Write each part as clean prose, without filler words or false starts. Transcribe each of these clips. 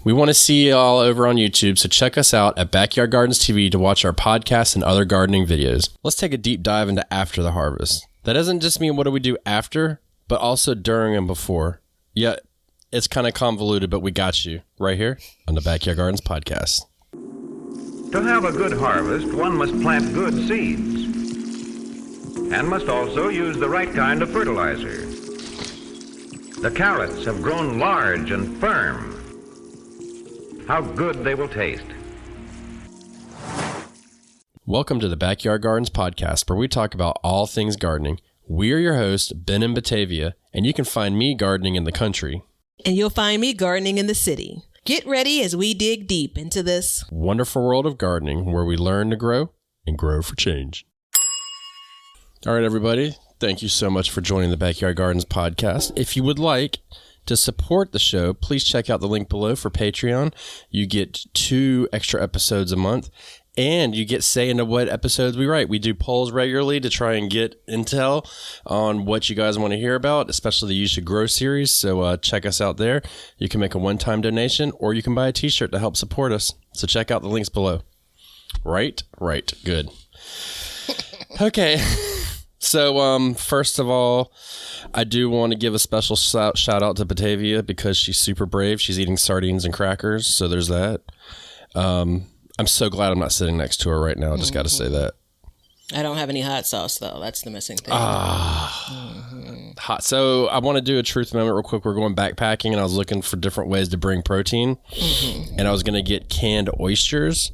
We want to see you all over on YouTube, so check us out at Backyard Gardens TV to watch our podcasts and other gardening videos. Let's take a deep dive into after the harvest. That doesn't just mean what do we do after, but also during and before. Yeah, it's kind of convoluted, but we got you right here on the Backyard Gardens podcast. To have a good harvest, one must plant good seeds and must also use the right kind of fertilizer. The carrots have grown large and firm. How good they will taste. Welcome to the Backyard Gardens podcast, where we talk about all things gardening. We are your hosts, Ben in Batavia, and you can find me gardening in the country. And you'll find me gardening in the city. Get ready as we dig deep into this wonderful world of gardening, where we learn to grow and grow for change. All right, everybody. Thank you so much for joining the Backyard Gardens podcast. If you would like to support the show, please check out the link below for Patreon. You get 2 extra episodes a month, and you get say into what episodes we write. We do polls regularly to try and get intel on what you guys want to hear about, especially the You Should Grow series. So check us out there. You can make a one-time donation, or you can buy a t-shirt to help support us. So check out the links below. Right. Good. Okay. So, first of all, I do want to give a special shout out to Batavia because she's super brave. She's eating sardines and crackers, so there's that. I'm so glad I'm not sitting next to her right now. I just got to say that. I don't have any hot sauce, though. That's the missing thing. Hot. So I want to do a truth moment real quick. We're going backpacking, and I was looking for different ways to bring protein, and I was going to get canned oysters.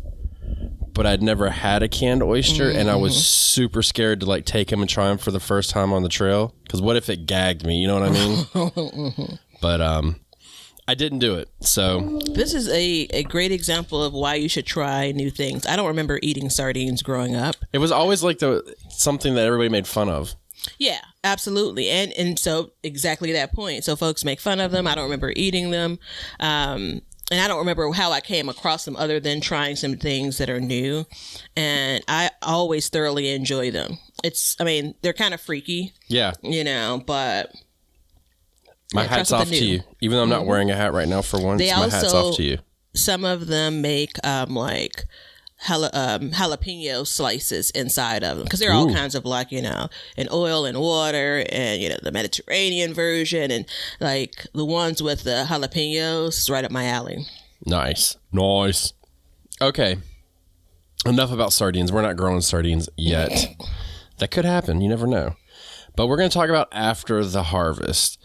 But I'd never had a canned oyster, and I was super scared to like take them and try them for the first time on the trail. Because what if it gagged me? You know what I mean? But I didn't do it. So this is a great example of why you should try new things. I don't remember eating sardines growing up. It was always like something that everybody made fun of. Yeah, absolutely. And so exactly that point. So folks make fun of them. I don't remember eating them. And I don't remember how I came across them other than trying some things that are new. And I always thoroughly enjoy them. They're kind of freaky. Yeah. But my hat's off to you. Even though I'm not wearing a hat right now for once, my hat's off to you. Some of them make jalapeno slices inside of them because they're all kinds of in oil and water and the Mediterranean version and like the ones with the jalapenos is right up my alley. Nice. Okay, enough about sardines. We're not growing sardines yet. That could happen, you never know. But we're going to talk about after the harvest.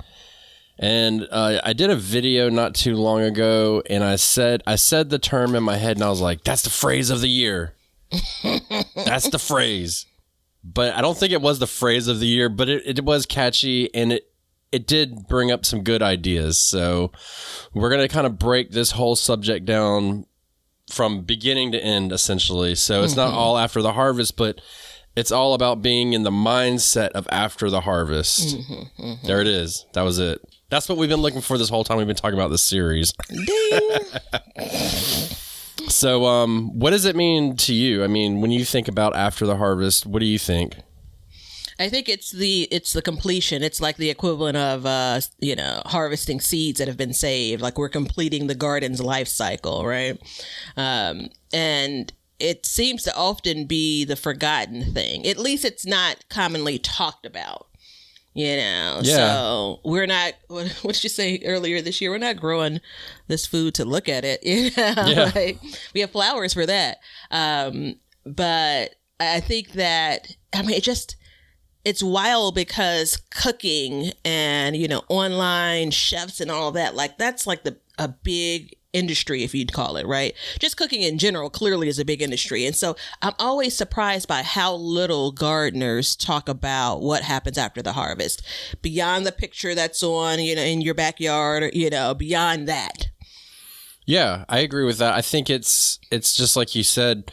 And I did a video not too long ago, and I said the term in my head, and I was like, that's the phrase of the year. That's the phrase. But I don't think it was the phrase of the year, but it was catchy, and it did bring up some good ideas. So we're going to kind of break this whole subject down from beginning to end, essentially. So it's not all after the harvest, but it's all about being in the mindset of after the harvest. There it is. That was it. That's what we've been looking for this whole time we've been talking about this series. Ding. So, what does it mean to you? I mean, when you think about after the harvest, what do you think? I think it's the completion. It's like the equivalent of harvesting seeds that have been saved. Like we're completing the garden's life cycle, right? And it seems to often be the forgotten thing. At least it's not commonly talked about. So we're not, what did you say earlier this year? We're not growing this food to look at it. Like, we have flowers for that. But I think that, it's wild because cooking and, online chefs and all that, like that's like a big industry, if you'd call it, right? Just cooking in general clearly is a big industry. And so I'm always surprised by how little gardeners talk about what happens after the harvest, beyond the picture that's on, in your backyard, beyond that. Yeah, I agree with that. I think it's just like you said,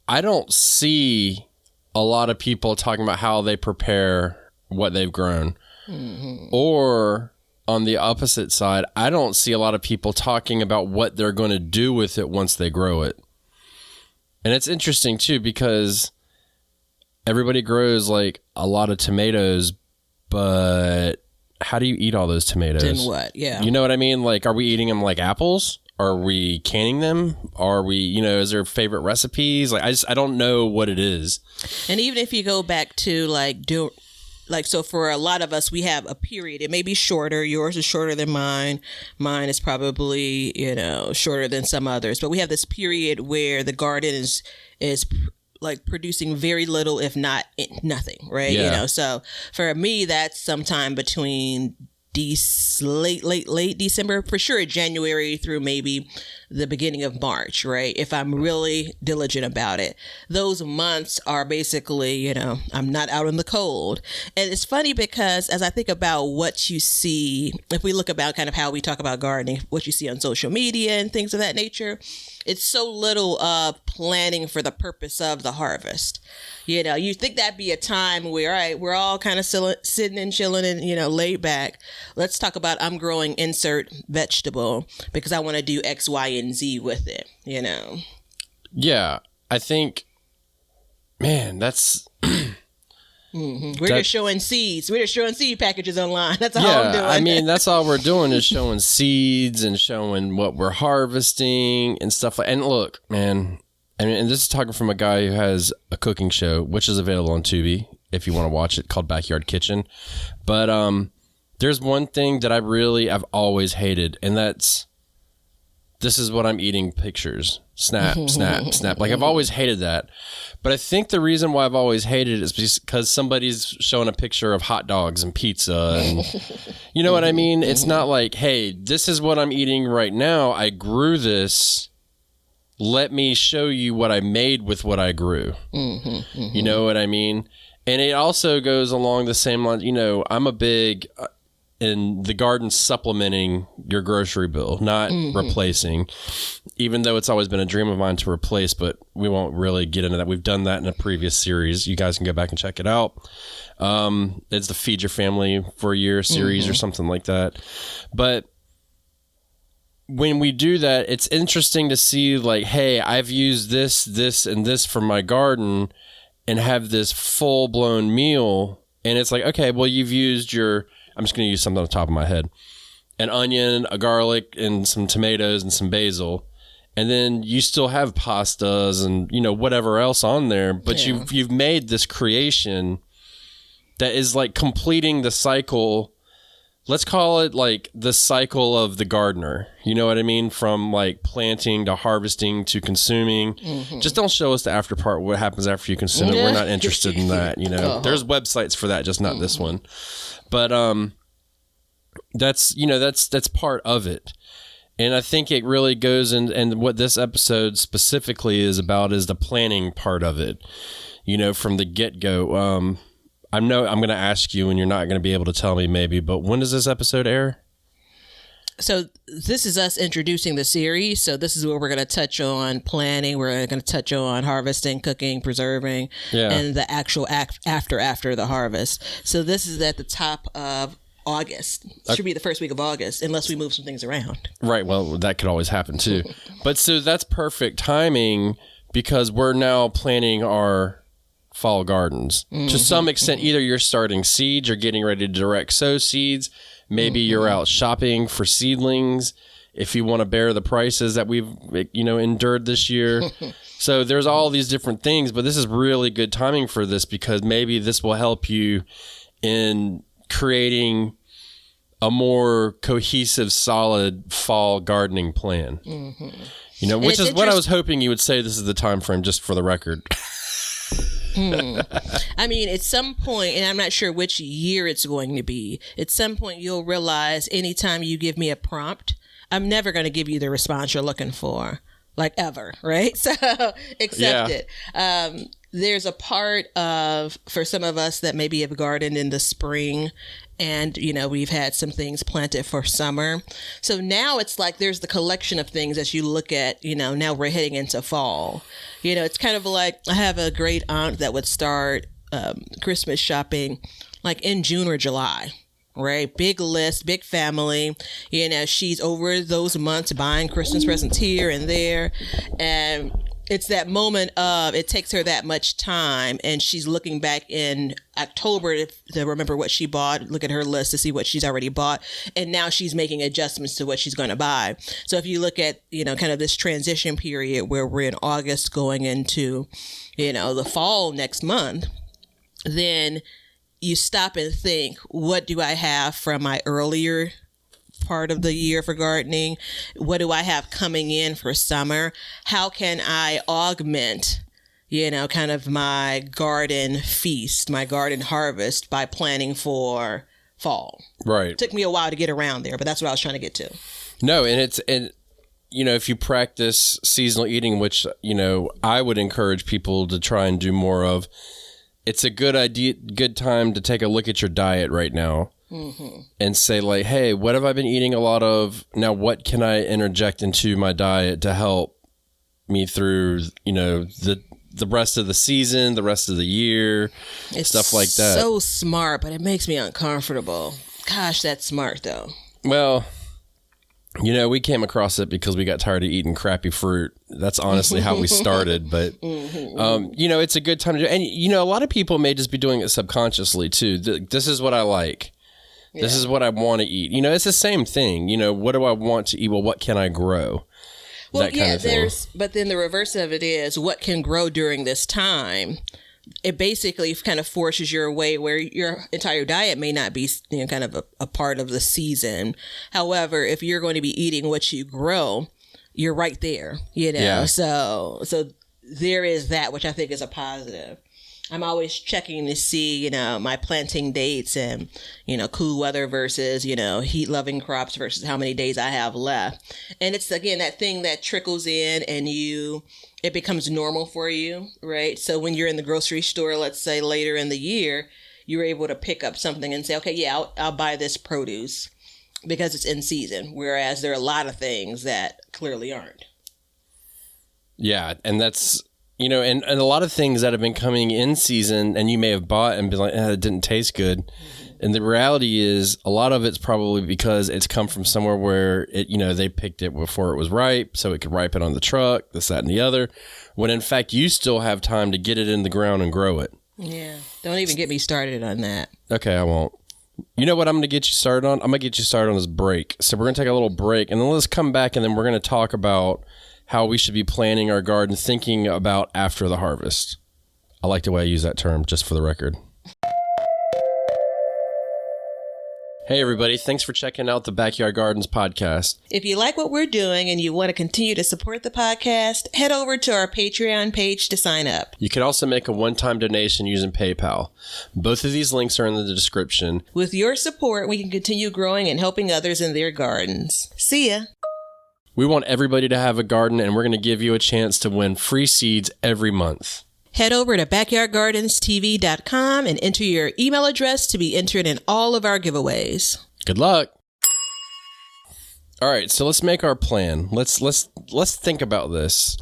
I don't see a lot of people talking about how they prepare what they've grown. Or on the opposite side, I don't see a lot of people talking about what they're going to do with it once they grow it. And it's interesting too, because everybody grows like a lot of tomatoes, but how do you eat all those tomatoes? Then what? Yeah. You know what I mean? Like, are we eating them like apples? Are we canning them? Are we, is there favorite recipes? Like, I don't know what it is. And even if you go back to so for a lot of us, we have a period. It may be shorter. Yours is shorter than mine. Mine is probably, shorter than some others. But we have this period where the garden is like producing very little, if not nothing, right? Yeah. So for me, that's sometime between late December, for sure, January through maybe the beginning of March, right? If I'm really diligent about it. Those months are basically, I'm not out in the cold. And it's funny because as I think about what you see, if we look about kind of how we talk about gardening, what you see on social media and things of that nature, it's so little planning for the purpose of the harvest. You think that'd be a time where, all right, we're all kind of sitting and chilling and, laid back. Let's talk about I'm growing insert vegetable because I want to do X, Y, and Z with it, Yeah, I think, man, that's... We're just showing seeds. We're just showing seed packages online. That's all I'm doing. I mean, that's all we're doing is showing seeds and showing what we're harvesting and stuff. And look, man, and this is talking from a guy who has a cooking show, which is available on Tubi if you want to watch it, called Backyard Kitchen. But there's one thing that I've always hated, and that's, this is what I'm eating pictures. Snap, snap, snap. Like, I've always hated that. But I think the reason why I've always hated it is because somebody's showing a picture of hot dogs and pizza. And you know what I mean? It's not like, hey, this is what I'm eating right now. I grew this. Let me show you what I made with what I grew. You know what I mean? And it also goes along the same line. I'm a big... in the garden supplementing your grocery bill, not replacing, even though it's always been a dream of mine to replace, but we won't really get into that. We've done that in a previous series. You guys can go back and check it out. It's the Feed Your Family for a Year series or something like that. But when we do that, it's interesting to see like, hey, I've used this, and this for my garden and have this full blown meal. And it's like, okay, well, you've used I'm just going to use something on the top of my head, an onion, a garlic, and some tomatoes and some basil. And then you still have pastas and, whatever else on there. But you've made this creation that is like completing the cycle. Let's call it like the cycle of the gardener. You know what I mean? From like planting to harvesting to consuming. Just don't show us the after part, what happens after you consume it. We're not interested in that. There's websites for that, just not this one. But that's part of it. And I think it really goes and what this episode specifically is about is the planning part of it, from the get-go. I know I'm going to ask you and you're not going to be able to tell me maybe, but when does this episode air? So this is us introducing the series. So this is where we're going to touch on planning. We're going to touch on harvesting, cooking, preserving, and the actual after the harvest. So this is at the top of August. It should be the first week of August, unless we move some things around. Right. Well, that could always happen too. But so that's perfect timing because we're now planning our fall gardens. To some extent, either you're starting seeds or getting ready to direct sow seeds. Maybe you're out shopping for seedlings if you want to bear the prices that we've, endured this year. So there's all these different things, but this is really good timing for this because maybe this will help you in creating a more cohesive, solid fall gardening plan. Which is what I was hoping you would say. This is the time frame, just for the record. I mean, at some point, and I'm not sure which year it's going to be, at some point you'll realize anytime you give me a prompt, I'm never going to give you the response you're looking for, like ever, right? So accept it. There's a part of, for some of us that maybe have gardened in the spring and, we've had some things planted for summer. So now it's like there's the collection of things as you look at, now we're heading into fall. It's kind of like I have a great aunt that would start Christmas shopping like in June or July. Right. Big list, big family. She's over those months buying Christmas presents here and there. And it's that moment of it takes her that much time, and she's looking back in October to remember what she bought, look at her list to see what she's already bought, and now she's making adjustments to what she's going to buy. So if you look at, kind of this transition period where we're in August going into, the fall next month, then you stop and think, what do I have from my earlier part of the year for gardening? What do I have coming in for summer? How can I augment, kind of my garden feast, my garden harvest by planning for fall? Right. It took me a while to get around there, but that's what I was trying to get to. No, and if you practice seasonal eating, which, I would encourage people to try and do more of, it's a good time to take a look at your diet right now. Mm-hmm. And say like, hey, what have I been eating a lot of? Now, what can I interject into my diet to help me through, the rest of the season, the rest of the year, stuff like that. So smart, but it makes me uncomfortable. Gosh, that's smart though. Well, we came across it because we got tired of eating crappy fruit. That's honestly how we started. But, it's a good time to do. And, a lot of people may just be doing it subconsciously too. This is what I like. This is what I want to eat. It's the same thing. What do I want to eat? Well, what can I grow? Well, that kind of thing. But then the reverse of it is what can grow during this time. It basically kind of forces your way where your entire diet may not be, kind of a part of the season. However, if you're going to be eating what you grow, you're right there, Yeah. So there is that, which I think is a positive. I'm always checking to see, my planting dates and, cool weather versus, heat loving crops versus how many days I have left. And it's, again, that thing that trickles in and it becomes normal for you, right? So when you're in the grocery store, let's say later in the year, you're able to pick up something and say, okay, yeah, I'll buy this produce because it's in season. Whereas there are a lot of things that clearly aren't. Yeah. And that's, and a lot of things that have been coming in season and you may have bought and been like, it didn't taste good. Mm-hmm. And the reality is a lot of it's probably because it's come from somewhere where they picked it before it was ripe so it could ripen on the truck, this, that, and the other. When in fact, you still have time to get it in the ground and grow it. Yeah. Don't even get me started on that. Okay, I won't. You know what I'm going to get you started on? I'm going to get you started on this break. So we're going to take a little break and then let's come back and then we're going to talk about how we should be planning our garden, thinking about after the harvest. I like the way I use that term, just for the record. Hey, everybody. Thanks for checking out the Backyard Gardens podcast. If you like what we're doing and you want to continue to support the podcast, head over to our Patreon page to sign up. You can also make a one-time donation using PayPal. Both of these links are in the description. With your support, we can continue growing and helping others in their gardens. See ya. We want everybody to have a garden, and we're going to give you a chance to win free seeds every month. Head over to backyardgardenstv.com and enter your email address to be entered in all of our giveaways. Good luck. All right, so let's make our plan. Let's think about this.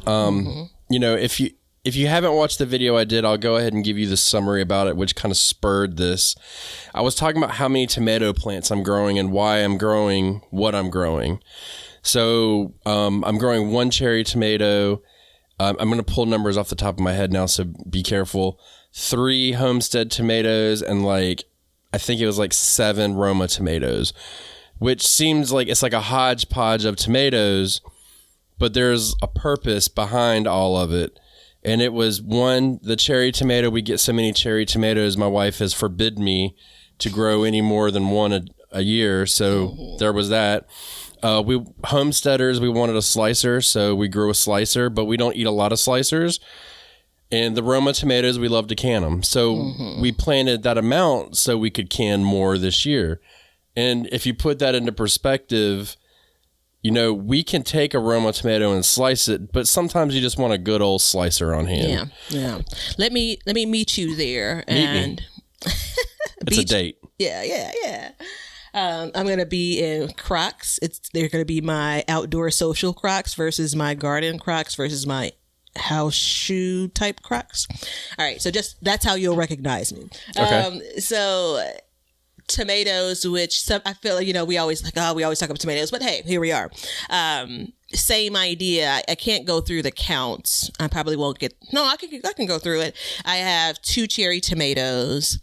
If you haven't watched the video I did, I'll go ahead and give you the summary about it, which kind of spurred this. I was talking about how many tomato plants I'm growing and why I'm growing what I'm growing. So I'm growing one cherry tomato. I'm going to pull numbers off the top of my head now, so be careful. 3 Homestead tomatoes and I think it was 7 Roma tomatoes, which seems like it's like a hodgepodge of tomatoes, but there's a purpose behind all of it. And it was one, the cherry tomato. We get so many cherry tomatoes. My wife has forbidden me to grow any more than one a year. So there was that. We homesteaders, we wanted a slicer, so we grew a slicer, but we don't eat a lot of slicers. And the Roma tomatoes, we love to can them. So we planted that amount so we could can more this year. And if you put that into perspective, we can take a Roma tomato and slice it, but sometimes you just want a good old slicer on hand. Yeah. Let me meet you there. Meet me. It's a date. Yeah. I'm going to be in Crocs. They're going to be my outdoor social Crocs versus my garden Crocs versus my house shoe type Crocs. All right. So that's how you'll recognize me. Okay. So tomatoes, which I feel like, we always talk about tomatoes, but hey, here we are. Same idea. I can't go through the counts. I probably won't I can go through it. I have 2 cherry tomatoes.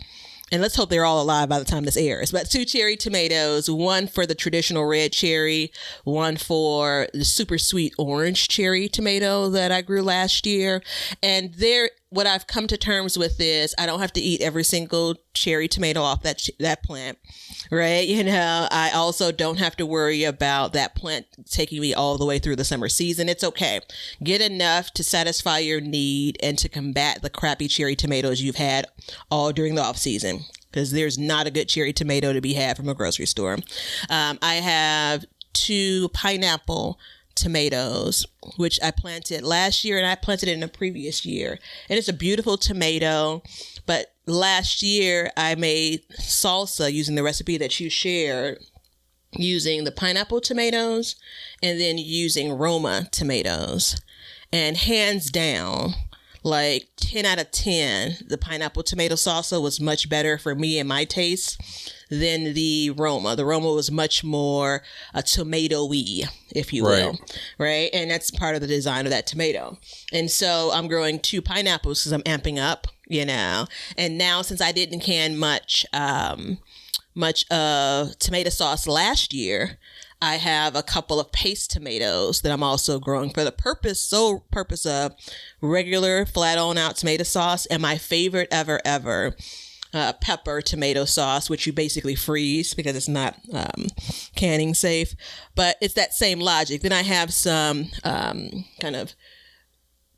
And let's hope they're all alive by the time this airs. But 2 cherry tomatoes, 1 for the traditional red cherry, 1 for the super sweet orange cherry tomato that I grew last year. And what I've come to terms with is I don't have to eat every single cherry tomato off that plant, right? I also don't have to worry about that plant taking me all the way through the summer season. It's okay. Get enough to satisfy your need and to combat the crappy cherry tomatoes you've had all during the off season, because there's not a good cherry tomato to be had from a grocery store. I have 2 pineapple tomatoes, which I planted last year and I planted it in the previous year. And it's a beautiful tomato. But last year I made salsa using the recipe that you shared, using the pineapple tomatoes and then using Roma tomatoes. And hands down, like 10 out of 10, the pineapple tomato salsa was much better for me and my taste than the Roma. The Roma was much more a tomato-y, if you will, right? And that's part of the design of that tomato. And so I'm growing 2 pineapples because I'm amping up, And now, since I didn't can much tomato sauce last year, I have a couple of paste tomatoes that I'm also growing for the purpose of regular flat on out tomato sauce, and my favorite ever pepper tomato sauce, which you basically freeze because it's not canning safe, but it's that same logic. Then I have some kind of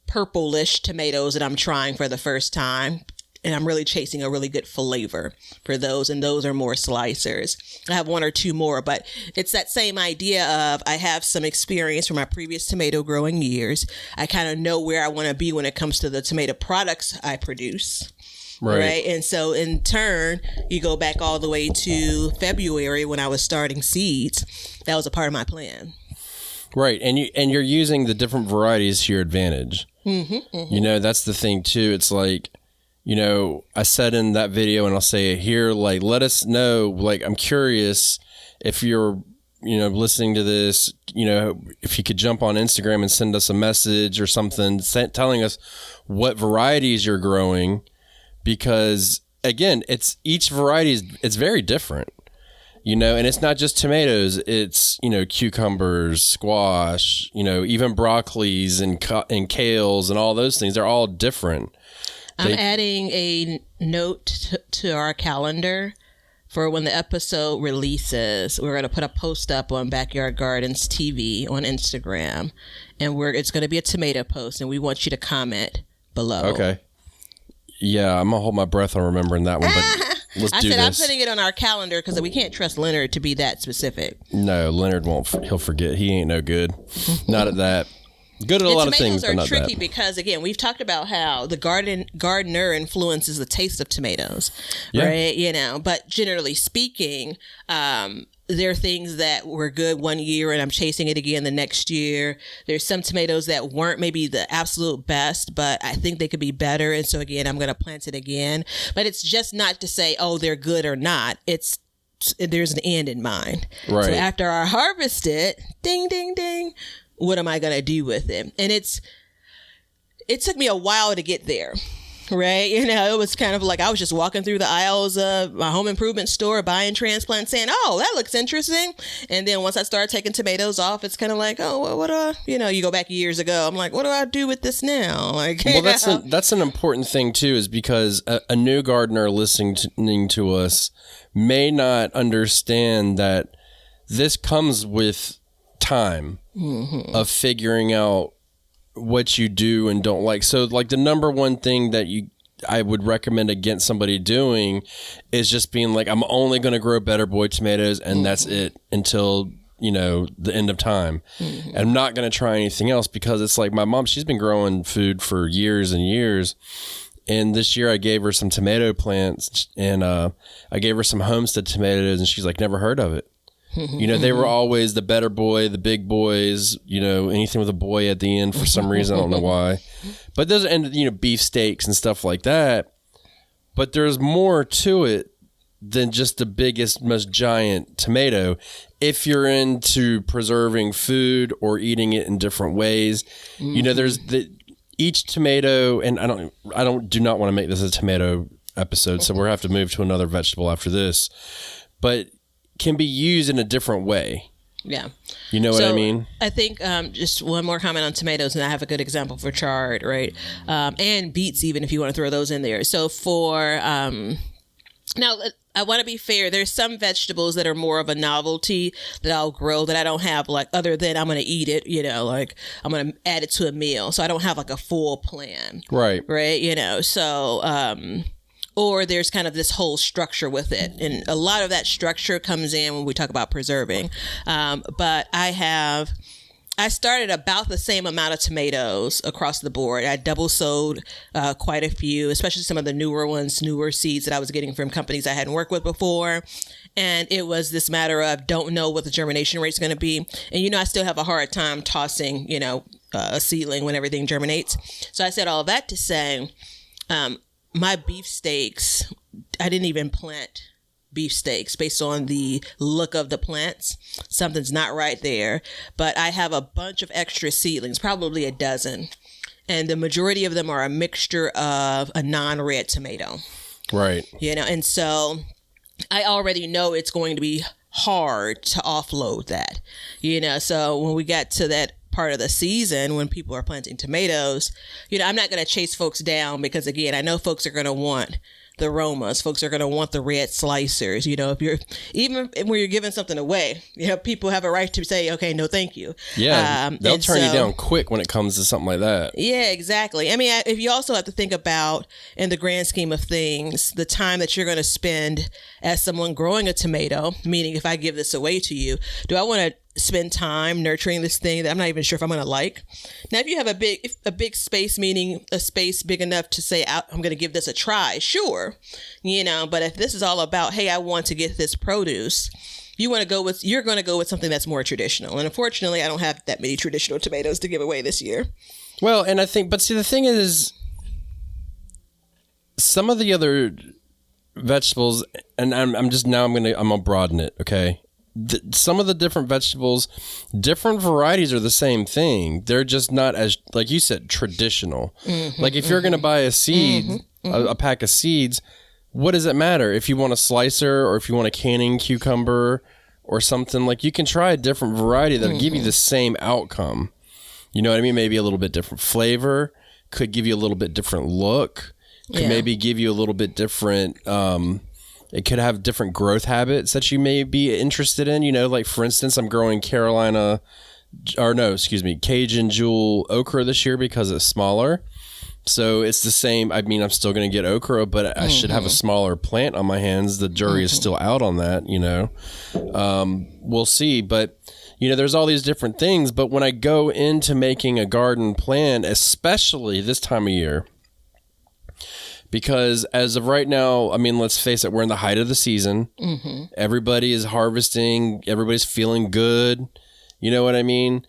purplish tomatoes that I'm trying for the first time, and I'm really chasing a really good flavor for those, and those are more slicers. I have 1 or 2 more, but it's that same idea of I have some experience from my previous tomato growing years. I kind of know where I want to be when it comes to the tomato products I produce. Right. And so in turn, you go back all the way to February when I was starting seeds. That was a part of my plan. Right. And you're using the different varieties to your advantage. That's the thing too. It's like, I said in that video, and I'll say it here, like, let us know, like, I'm curious if you're, listening to this, if you could jump on Instagram and send us a message or something telling us what varieties you're growing. Because again, each variety is very different, and it's not just tomatoes. It's, cucumbers, squash, even broccolis and kales and all those things. They're all different. I'm adding a note to our calendar for when the episode releases. We're going to put a post up on Backyard Gardens TV on Instagram, and it's going to be a tomato post, and we want you to comment below. Okay. Yeah, I'm going to hold my breath on remembering that one, but let's do this. I'm putting it on our calendar because we can't trust Leonard to be that specific. No, Leonard won't. He'll forget. He ain't no good. Not at that. Good at a lot of things, but not that. Tomatoes are tricky because, again, we've talked about how the gardener influences the taste of tomatoes, right? But generally speaking, there are things that were good one year and I'm chasing it again the next year. There's some tomatoes that weren't maybe the absolute best, but I think they could be better. And so again, I'm going to plant it again. But it's just not to say, oh, they're good or not. There's an end in mind. Right. So after I harvest it, ding, ding, ding, what am I going to do with it? And it took me a while to get there. Right. It was kind of like I was just walking through the aisles of my home improvement store, buying transplants, saying, oh, that looks interesting. And then once I started taking tomatoes off, it's kind of like, oh, well, what do I, you go back years ago. I'm like, what do I do with this now? Like, well, that's an important thing, too, is because a new gardener listening to us may not understand that this comes with time of figuring out what you do and don't like. So like the number one thing that I would recommend against somebody doing is just being like, I'm only going to grow Better Boy tomatoes and that's it until, the end of time. And I'm not going to try anything else because it's like my mom, she's been growing food for years and years. And this year I gave her some tomato plants and I gave her some homestead tomatoes and she's like, never heard of it. They were always the Better Boy, the big boys, anything with a boy at the end for some reason. I don't know why. But those are, beef steaks and stuff like that. But there's more to it than just the biggest, most giant tomato if you're into preserving food or eating it in different ways. You know, there's each tomato, and I do not want to make this a tomato episode, so we'll have to move to another vegetable after this, but can be used in a different way. Yeah. You know what I mean? I think just one more comment on tomatoes, and I have a good example for chard, right? And beets, even if you want to throw those in there. So for, now I want to be fair. There's some vegetables that are more of a novelty that I'll grow that I don't have, like, other than I'm going to eat it, you know, like I'm going to add it to a meal. So I don't have like a full plan. Right. Right. You know, so, or there's kind of this whole structure with it. And a lot of that structure comes in when we talk about preserving. But I started about the same amount of tomatoes across the board. I double sowed quite a few, especially some of the newer seeds that I was getting from companies I hadn't worked with before. And it was this matter of don't know what the germination rate is going to be. And, you know, I still have a hard time tossing, you know, a seedling when everything germinates. So I said all that to say, my beefsteaks, I didn't even plant beefsteaks based on the look of the plants. Something's not right there. But I have a bunch of extra seedlings, probably a dozen. And the majority of them are a mixture of a non-red tomato. Right. You know, and so I already know it's going to be hard to offload that. You know, so when we got to that part of the season when people are planting tomatoes, you know, I'm not going to chase folks down because, again, I know folks are going to want the aromas. Folks are going to want the red slicers. You know, if you're, even when you're giving something away, you know, people have a right to say, okay, no, thank you. Yeah. They'll turn you down quick when it comes to something like that. Yeah, exactly. I mean, if you also have to think about, in the grand scheme of things, the time that you're going to spend as someone growing a tomato, meaning if I give this away to you, do I want to spend time nurturing this thing that I'm not even sure if I'm going to like? Now, if you have a big space, meaning a space big enough to say, I'm going to give this a try, sure, you know, but if this is all about, hey, I want to get this produce, you're going to go with something that's more traditional. And unfortunately, I don't have that many traditional tomatoes to give away this year. Well, and I think, but see, the thing is, some of the other vegetables, and I'm gonna broaden it, okay? Some of the different vegetables, different varieties are the same thing. They're just not as, like you said, traditional. Like if you're going to buy a seed, a pack of seeds, what does it matter? If you want a slicer or if you want a canning cucumber or something, like you can try a different variety that'll give you the same outcome. You know what I mean? Maybe a little bit different flavor, could give you a little bit different look, could maybe give you a little bit different, it could have different growth habits that you may be interested in. You know, like for instance, I'm growing Cajun Jewel okra this year because it's smaller. So it's the same. I mean, I'm still going to get okra, but I should have a smaller plant on my hands. The jury is still out on that, you know. We'll see. But, you know, there's all these different things. But when I go into making a garden plan, especially this time of year, because as of right now, I mean, let's face it, we're in the height of the season. Everybody is harvesting. Everybody's feeling good. You know what I mean?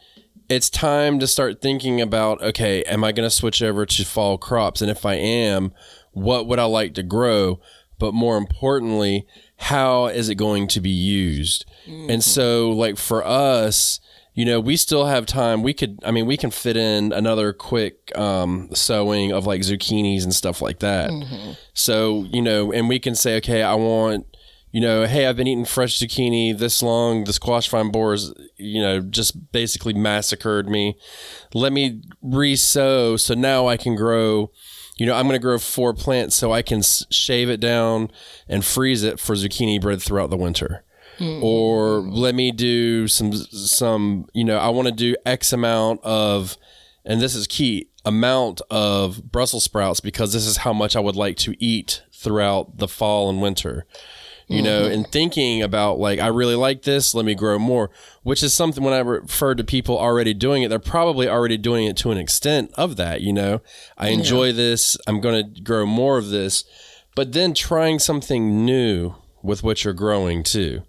It's time to start thinking about, okay, am I going to switch over to fall crops? And if I am, what would I like to grow? But more importantly, how is it going to be used? And so, like for us, you know, we still have time. We can fit in another quick sowing of like zucchinis and stuff like that. So, you know, and we can say, okay, I want, you know, hey, I've been eating fresh zucchini this long. The squash vine borers, you know, just basically massacred me. Let me re-sow so now I can grow, you know, I'm going to grow 4 plants so I can shave it down and freeze it for zucchini bread throughout the winter. Or let me do some, you know, I want to do X amount of, and this is key, amount of Brussels sprouts because this is how much I would like to eat throughout the fall and winter. You know, and thinking about like, I really like this, let me grow more, which is something when I refer to people already doing it, they're probably already doing it to an extent of that, you know. I enjoy this, I'm going to grow more of this, but then trying something new with what you're growing too.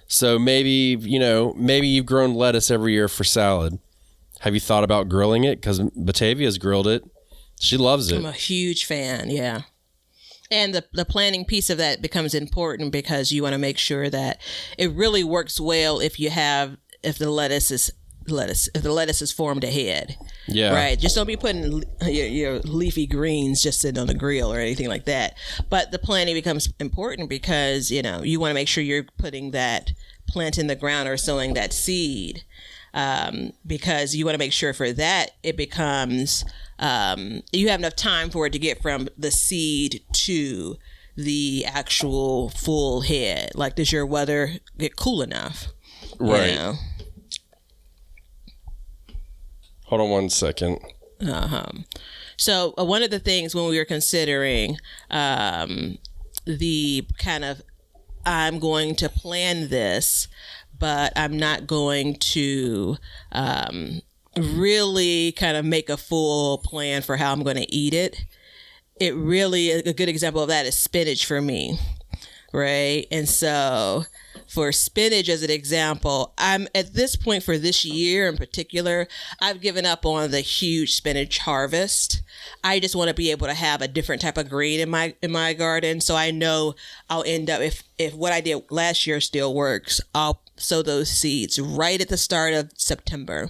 So maybe, you know, maybe you've grown lettuce every year for salad. Have you thought about grilling it? Because Batavia's grilled it. She loves it. I'm a huge fan, yeah. And the planning piece of that becomes important because you want to make sure that it really works well if the lettuce is formed ahead. Yeah. Right. Just don't be putting your leafy greens just sitting on the grill or anything like that. But the planting becomes important because, you want to make sure you're putting that plant in the ground or sowing that seed. Because you want to make sure for that it becomes you have enough time for it to get from the seed to the actual full head. Like, does your weather get cool enough? Right. Hold on 1 second. So one of the things when we were considering the kind of, I'm going to plan this, but I'm not going to really kind of make a full plan for how I'm going to eat it. It really, a good example of that is spinach for me, right? And so for spinach as an example, I'm at this point for this year in particular, I've given up on the huge spinach harvest. I just want to be able to have a different type of green in my garden. So I know I'll end up, if what I did last year still works, I'll sow those seeds right at the start of September,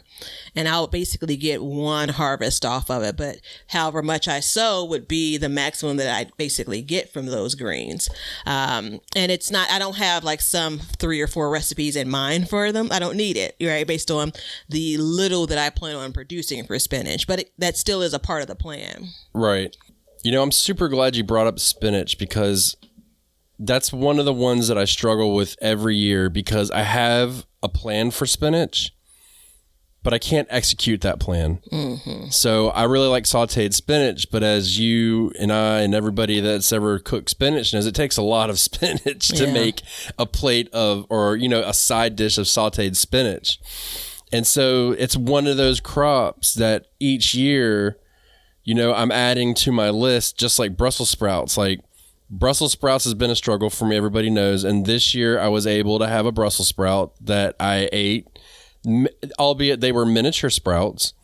and I'll basically get one harvest off of it. But however much I sow would be the maximum that I basically get from those greens. And it's not, I don't have like some 3 or 4 recipes in mind for them. I don't need it, right? Based on the little that I plan on producing for spinach, but that still is a part of the plan. Right. I'm super glad you brought up spinach because that's one of the ones that I struggle with every year because I have a plan for spinach, but I can't execute that plan. Mm-hmm. So I really like sauteed spinach, but as you and I and everybody that's ever cooked spinach knows, it takes a lot of spinach to make a plate of, or, a side dish of sauteed spinach. And so it's one of those crops that each year, I'm adding to my list, just like Brussels sprouts. Like, Brussels sprouts has been a struggle for me, everybody knows. And this year I was able to have a Brussels sprout that I ate, albeit they were miniature sprouts.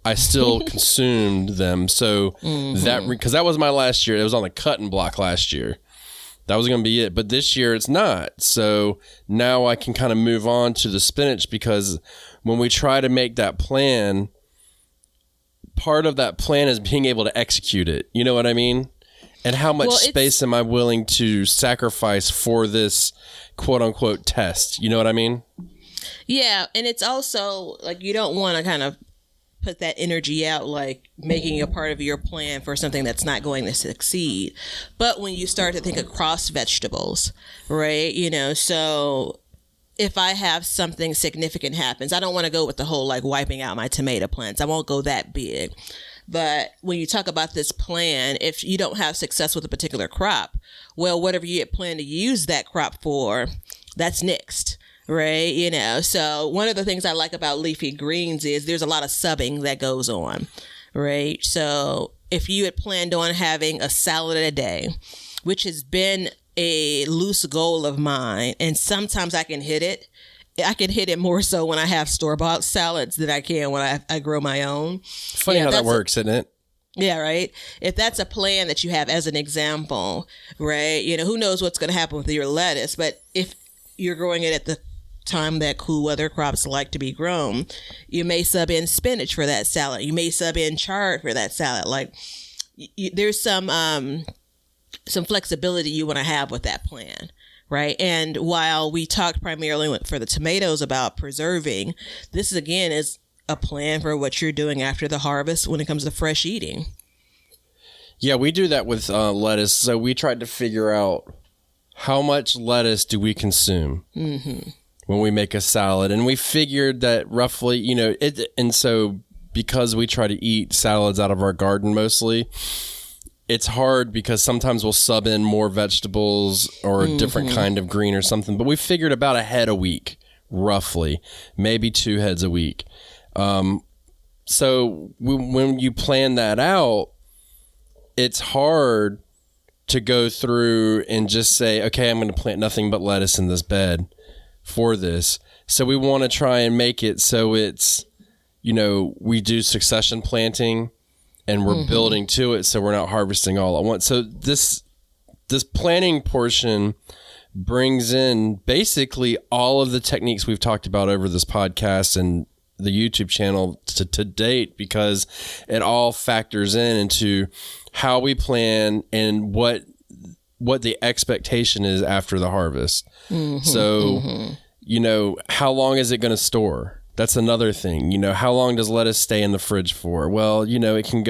I still consumed them. So because that was my last year. It was on the cutting block last year. That was going to be it. But this year it's not. So now I can kind of move on to the spinach because when we try to make that plan, part of that plan is being able to execute it. You know what I mean? And how much space am I willing to sacrifice for this quote unquote test? You know what I mean? Yeah. And it's also like, you don't want to kind of put that energy out, like making a part of your plan for something that's not going to succeed. But when you start to think across vegetables, right? So if I have something significant happens, I don't want to go with the whole like wiping out my tomato plants. I won't go that big. But when you talk about this plan, if you don't have success with a particular crop, well, whatever you plan to use that crop for, that's next, right? So one of the things I like about leafy greens is there's a lot of subbing that goes on, right? So if you had planned on having a salad a day, which has been a loose goal of mine, and sometimes I can hit it. I can hit it more so when I have store-bought salads than I can when I grow my own. Funny how that works, isn't it? Yeah, right. If that's a plan that you have as an example, right? Who knows what's going to happen with your lettuce, but if you're growing it at the time that cool weather crops like to be grown, you may sub in spinach for that salad. You may sub in chard for that salad. Like there's some flexibility you want to have with that plan. Right. And while we talked primarily for the tomatoes about preserving, this again is a plan for what you're doing after the harvest when it comes to fresh eating. Yeah, we do that with lettuce. So we tried to figure out how much lettuce do we consume when we make a salad. And we figured that roughly, and so because we try to eat salads out of our garden mostly, it's hard because sometimes we'll sub in more vegetables or a different kind of green or something. But we figured about a head a week, roughly, maybe 2 heads a week. So when you plan that out, it's hard to go through and just say, okay, I'm going to plant nothing but lettuce in this bed for this. So we want to try and make it so it's, we do succession planting. And we're building to it, so we're not harvesting all at once. So this this planning portion brings in basically all of the techniques we've talked about over this podcast and the YouTube channel to date, because it all factors into how we plan and what the expectation is after the harvest. So, you know, how long is it going to store? That's another thing. You know, how long does lettuce stay in the fridge for? Well, you know, it can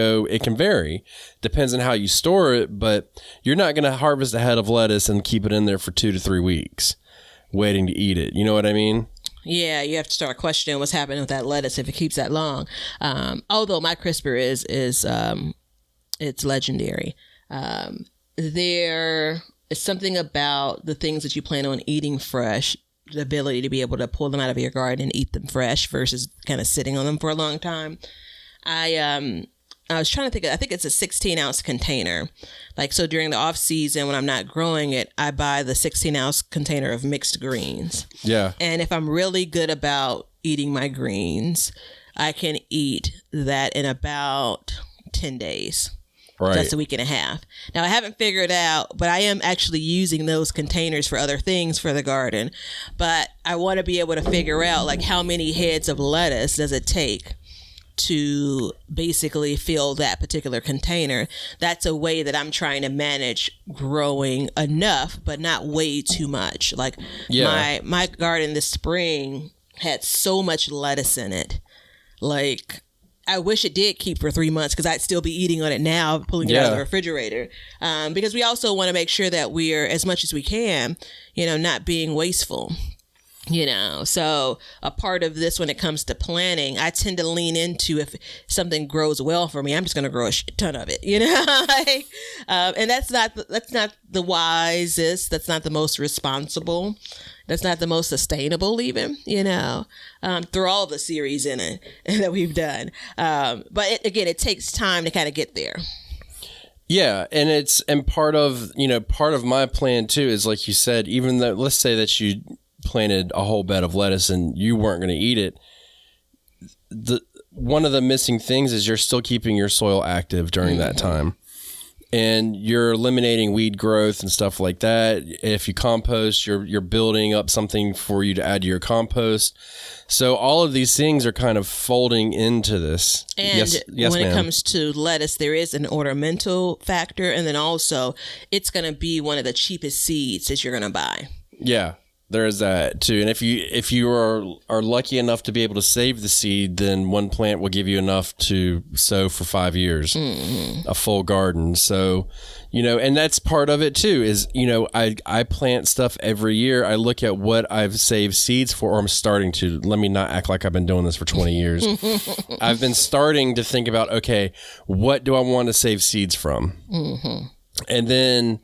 vary. Depends on how you store it, but you're not going to harvest a head of lettuce and keep it in there for 2 to 3 weeks waiting to eat it. You know what I mean? Yeah, you have to start questioning what's happening with that lettuce if it keeps that long. Although my crisper is it's legendary. There is something about the things that you plan on eating fresh, the ability to be able to pull them out of your garden and eat them fresh versus kind of sitting on them for a long time. I was trying to think, I think it's a 16-ounce container. Like, so during the off season when I'm not growing it, I buy the 16-ounce container of mixed greens. Yeah. And if I'm really good about eating my greens, I can eat that in about 10 days. Right. That's a week and a half. Now, I haven't figured out, but I am actually using those containers for other things for the garden. But I want to be able to figure out, like, how many heads of lettuce does it take to basically fill that particular container. That's a way that I'm trying to manage growing enough, but not way too much. Like, my garden this spring had so much lettuce in it. Like, I wish it did keep for 3 months because I'd still be eating on it now, pulling it out of the refrigerator. Because we also want to make sure that we're, as much as we can, you know, not being wasteful. You know, so a part of this when it comes to planning, I tend to lean into, if something grows well for me, I'm just going to grow a shit ton of it, you know, like, and that's not the wisest. That's not the most responsible. That's not the most sustainable even, you know, through all the series in it that we've done. But it takes time to kind of get there. Yeah. And part of my plan too is, like you said, even though, let's say that you planted a whole bed of lettuce and you weren't going to eat it, one of the missing things is you're still keeping your soil active during that time, and you're eliminating weed growth and stuff like that. If you compost, you're building up something for you to add to your compost. So all of these things are kind of folding into this. And yes, when ma'am. it comes to lettuce, there is an ornamental factor, and then also it's going to be one of the cheapest seeds that you're going to buy. Yeah. There is that too. And if you are lucky enough to be able to save the seed, then one plant will give you enough to sow for 5 years, a full garden. So, you know, and that's part of it too, is, you know, I plant stuff every year. I look at what I've saved seeds for, or I'm starting to. Let me not act like I've been doing this for 20 years. I've been starting to think about, okay, what do I want to save seeds from? And then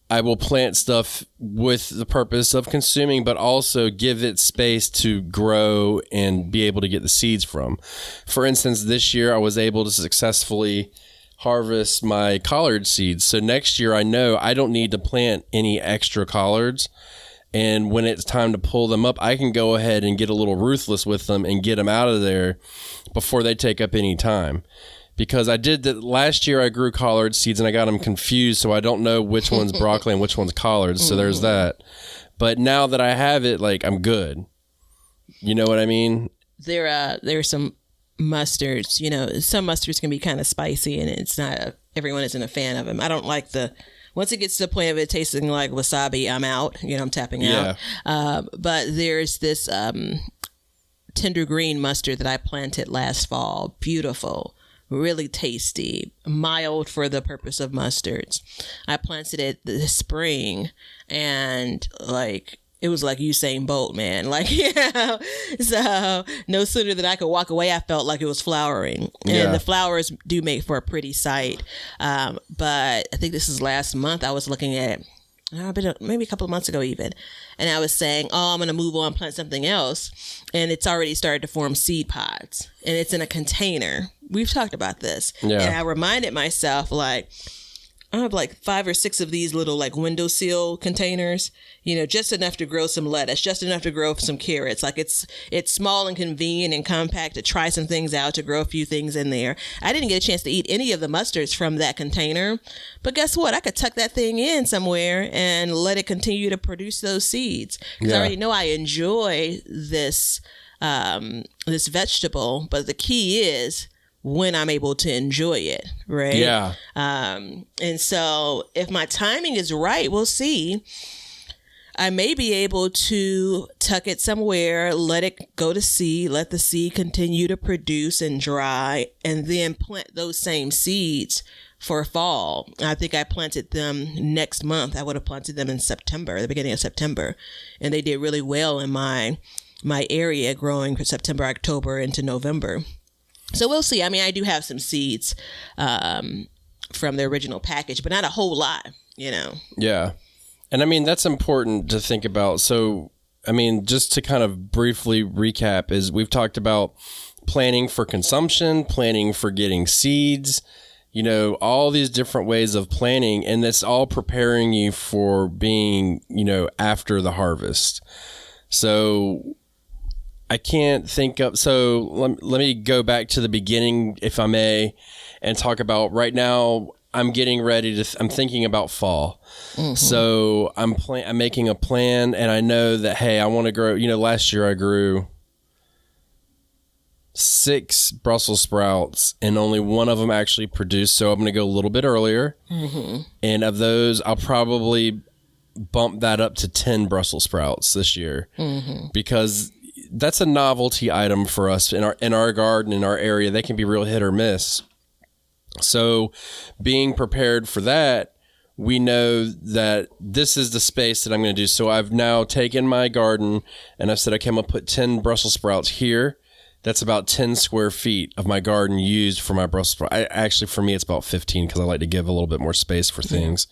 I will plant stuff with the purpose of consuming, but also give it space to grow and be able to get the seeds from. For instance, this year I was able to successfully harvest my collard seeds. So next year I know I don't need to plant any extra collards. And when it's time to pull them up, I can go ahead and get a little ruthless with them and get them out of there before they take up any time. Because I did that last year, I grew collard seeds and I got them confused, so I don't know which one's broccoli and which one's collards. So there's that. But now that I have it, like, I'm good. You know what I mean? There are some mustards. You know, some mustards can be kind of spicy, and it's not everyone isn't a fan of them. I don't like once it gets to the point of it tasting like wasabi, I'm out. You know, I'm tapping out. But there's this tender green mustard that I planted last fall. Beautiful. Really tasty, mild for the purpose of mustards. I planted it this spring, and like it was like Usain Bolt, man. Like, you know, so no sooner than I could walk away, I felt like it was flowering, and the flowers do make for a pretty sight. But I think this is last month. I was looking at it. Maybe a couple of months ago even. And I was saying, I'm going to move on, plant something else. And it's already started to form seed pods. And it's in a container. We've talked about this. Yeah. And I reminded myself, like, I have like 5 or 6 of these little like windowsill containers, just enough to grow some lettuce, just enough to grow some carrots. Like it's small and convenient and compact to try some things out, to grow a few things in there. I didn't get a chance to eat any of the mustards from that container, but guess what? I could tuck that thing in somewhere and let it continue to produce those seeds. Because I already know I enjoy this vegetable, but the key is when I'm able to enjoy it, right? Yeah. And so if my timing is right, we'll see. I may be able to tuck it somewhere, let it go to seed, let the seed continue to produce and dry, and then plant those same seeds for fall. I think I planted them next month. I would have planted them in September, the beginning of September, and they did really well in my area, growing from September, October into November. So we'll see. I mean, I do have some seeds from the original package, but not a whole lot, Yeah. And I mean, that's important to think about. So, I mean, just to kind of briefly recap, is we've talked about planning for consumption, planning for getting seeds, all these different ways of planning, and it's all preparing you for being, after the harvest. So I can't think of, so let me go back to the beginning, if I may, and talk about right now. I'm getting ready to, I'm thinking about fall. Mm-hmm. So I'm making a plan, and I know that, hey, I want to grow, last year I grew 6 Brussels sprouts and only one of them actually produced. So I'm going to go a little bit earlier. Mm-hmm. And of those, I'll probably bump that up to 10 Brussels sprouts this year, because that's a novelty item for us in our garden, in our area. They can be real hit or miss. So being prepared for that, we know that this is the space that I'm going to do. So I've now taken my garden and I said, okay, I'm going to put 10 Brussels sprouts here. That's about 10 square feet of my garden used for my Brussels sprouts. Actually, for me, it's about 15 because I like to give a little bit more space for things.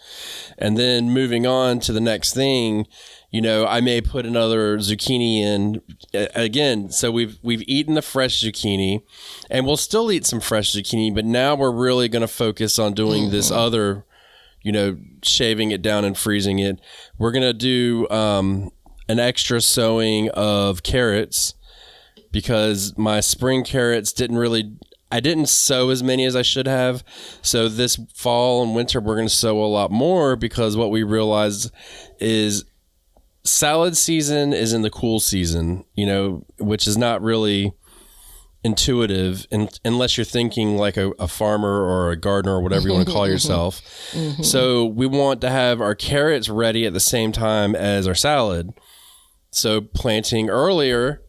And then moving on to the next thing, I may put another zucchini in again. So we've eaten the fresh zucchini, and we'll still eat some fresh zucchini, but now we're really going to focus on doing this other, shaving it down and freezing it. We're going to do an extra sowing of carrots, because my spring carrots I didn't sow as many as I should have. So this fall and winter, we're going to sow a lot more, because what we realized is salad season is in the cool season, which is not really intuitive unless you're thinking like a farmer or a gardener or whatever you want to call yourself. Mm-hmm. So we want to have our carrots ready at the same time as our salad. So planting earlier,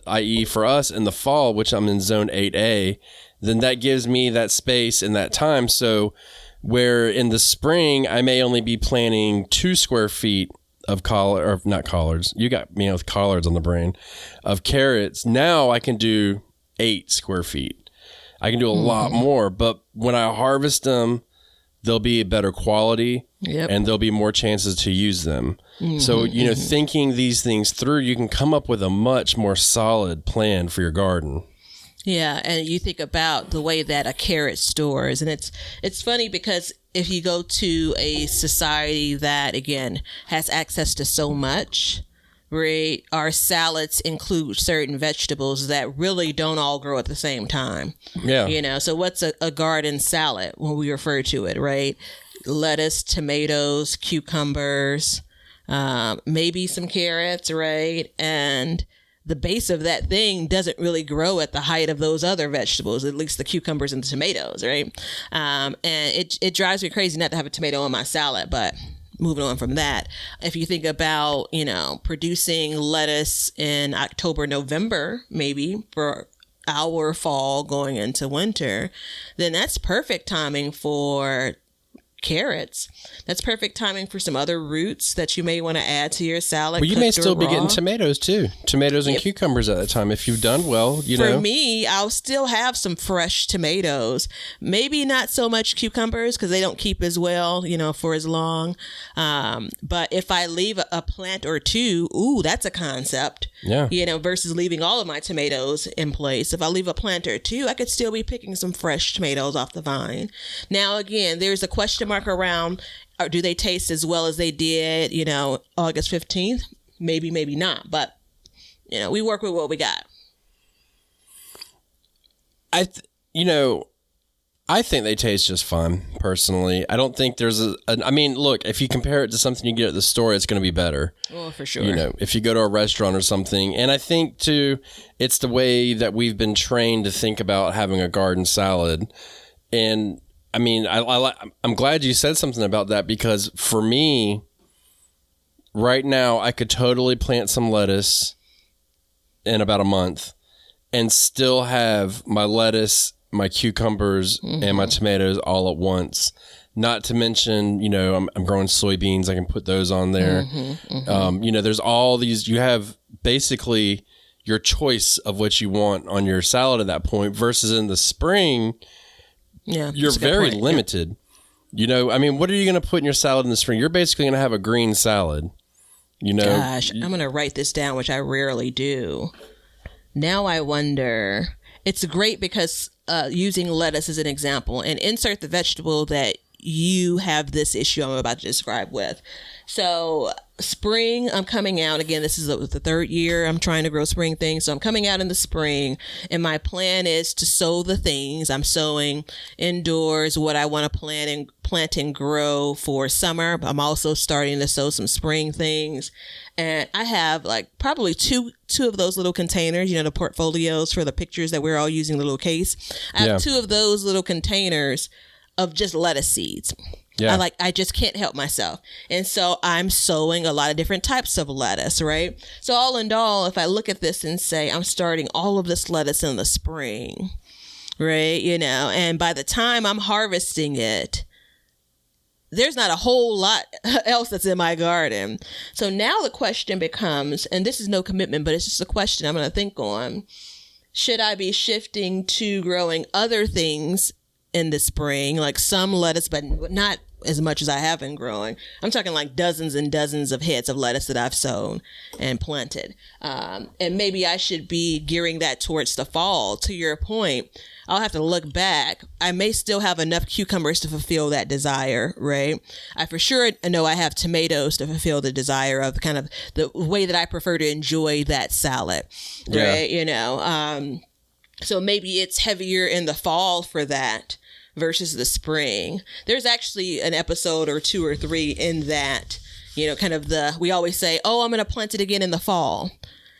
i.e. for us in the fall, which I'm in zone 8A, then that gives me that space and that time. So where in the spring, I may only be planting 2 square feet of not collards. You got me with collards on the brain, of carrots. Now I can do 8 square feet. I can do a lot more, but when I harvest them, they'll be a better quality, and there'll be more chances to use them. So, thinking these things through, you can come up with a much more solid plan for your garden. Yeah, and you think about the way that a carrot stores, and it's funny because if you go to a society that, again, has access to so much, right, our salads include certain vegetables that really don't all grow at the same time. Yeah. So what's a garden salad when we refer to it, right? Lettuce, tomatoes, cucumbers, maybe some carrots, right? And the base of that thing doesn't really grow at the height of those other vegetables, at least the cucumbers and the tomatoes, right? And it drives me crazy not to have a tomato in my salad, but moving on from that, if you think about, producing lettuce in October, November, maybe for our fall going into winter, then that's perfect timing for carrots. That's perfect timing for some other roots that you may want to add to your salad. Well, you may still be getting tomatoes too. Tomatoes and cucumbers at that time. If you've done well, For me, I'll still have some fresh tomatoes. Maybe not so much cucumbers because they don't keep as well, for as long. But if I leave a plant or two, that's a concept. Yeah. Versus leaving all of my tomatoes in place. If I leave a plant or two, I could still be picking some fresh tomatoes off the vine. Now, again, there's a question mark mark around, or do they taste as well as they did, August 15th? Maybe, maybe not. But, we work with what we got. I think they taste just fine, personally. I don't think there's look, if you compare it to something you get at the store, it's going to be better. Oh, for sure. If you go to a restaurant or something. And I think, too, it's the way that we've been trained to think about having a garden salad. And, I'm glad you said something about that, because for me, right now, I could totally plant some lettuce in about a month and still have my lettuce, my cucumbers, and my tomatoes all at once. Not to mention, I'm growing soybeans. I can put those on there. There's all these. You have basically your choice of what you want on your salad at that point. Versus in the spring, you're very limited. What are you going to put in your salad in the spring? You're basically going to have a green salad. Gosh, I'm going to write this down, which I rarely do. Now I wonder. It's great because using lettuce as an example, and insert the vegetable that you have this issue I'm about to describe with. So spring, I'm coming out again. This is the third year I'm trying to grow spring things. So I'm coming out in the spring, and my plan is to sow the things. I'm sowing indoors what I want to plant and grow for summer. I'm also starting to sow some spring things. And I have probably two of those little containers, the portfolios for the pictures that we're all using, the little case. I have two of those little containers of just lettuce seeds. Yeah. I just can't help myself. And so I'm sowing a lot of different types of lettuce, right? So all in all, if I look at this and say, I'm starting all of this lettuce in the spring, right? And by the time I'm harvesting it, there's not a whole lot else that's in my garden. So now the question becomes, and this is no commitment, but it's just a question I'm going to think on. Should I be shifting to growing other things in the spring, like some lettuce, but not as much as I have been growing? I'm talking like dozens and dozens of heads of lettuce that I've sown and planted. And maybe I should be gearing that towards the fall. To your point, I'll have to look back. I may still have enough cucumbers to fulfill that desire, right? I for sure know I have tomatoes to fulfill the desire of kind of the way that I prefer to enjoy that salad, right? So maybe it's heavier in the fall for that versus the spring. There's actually an episode or 2 or 3 in that, we always say, oh, I'm going to plant it again in the fall.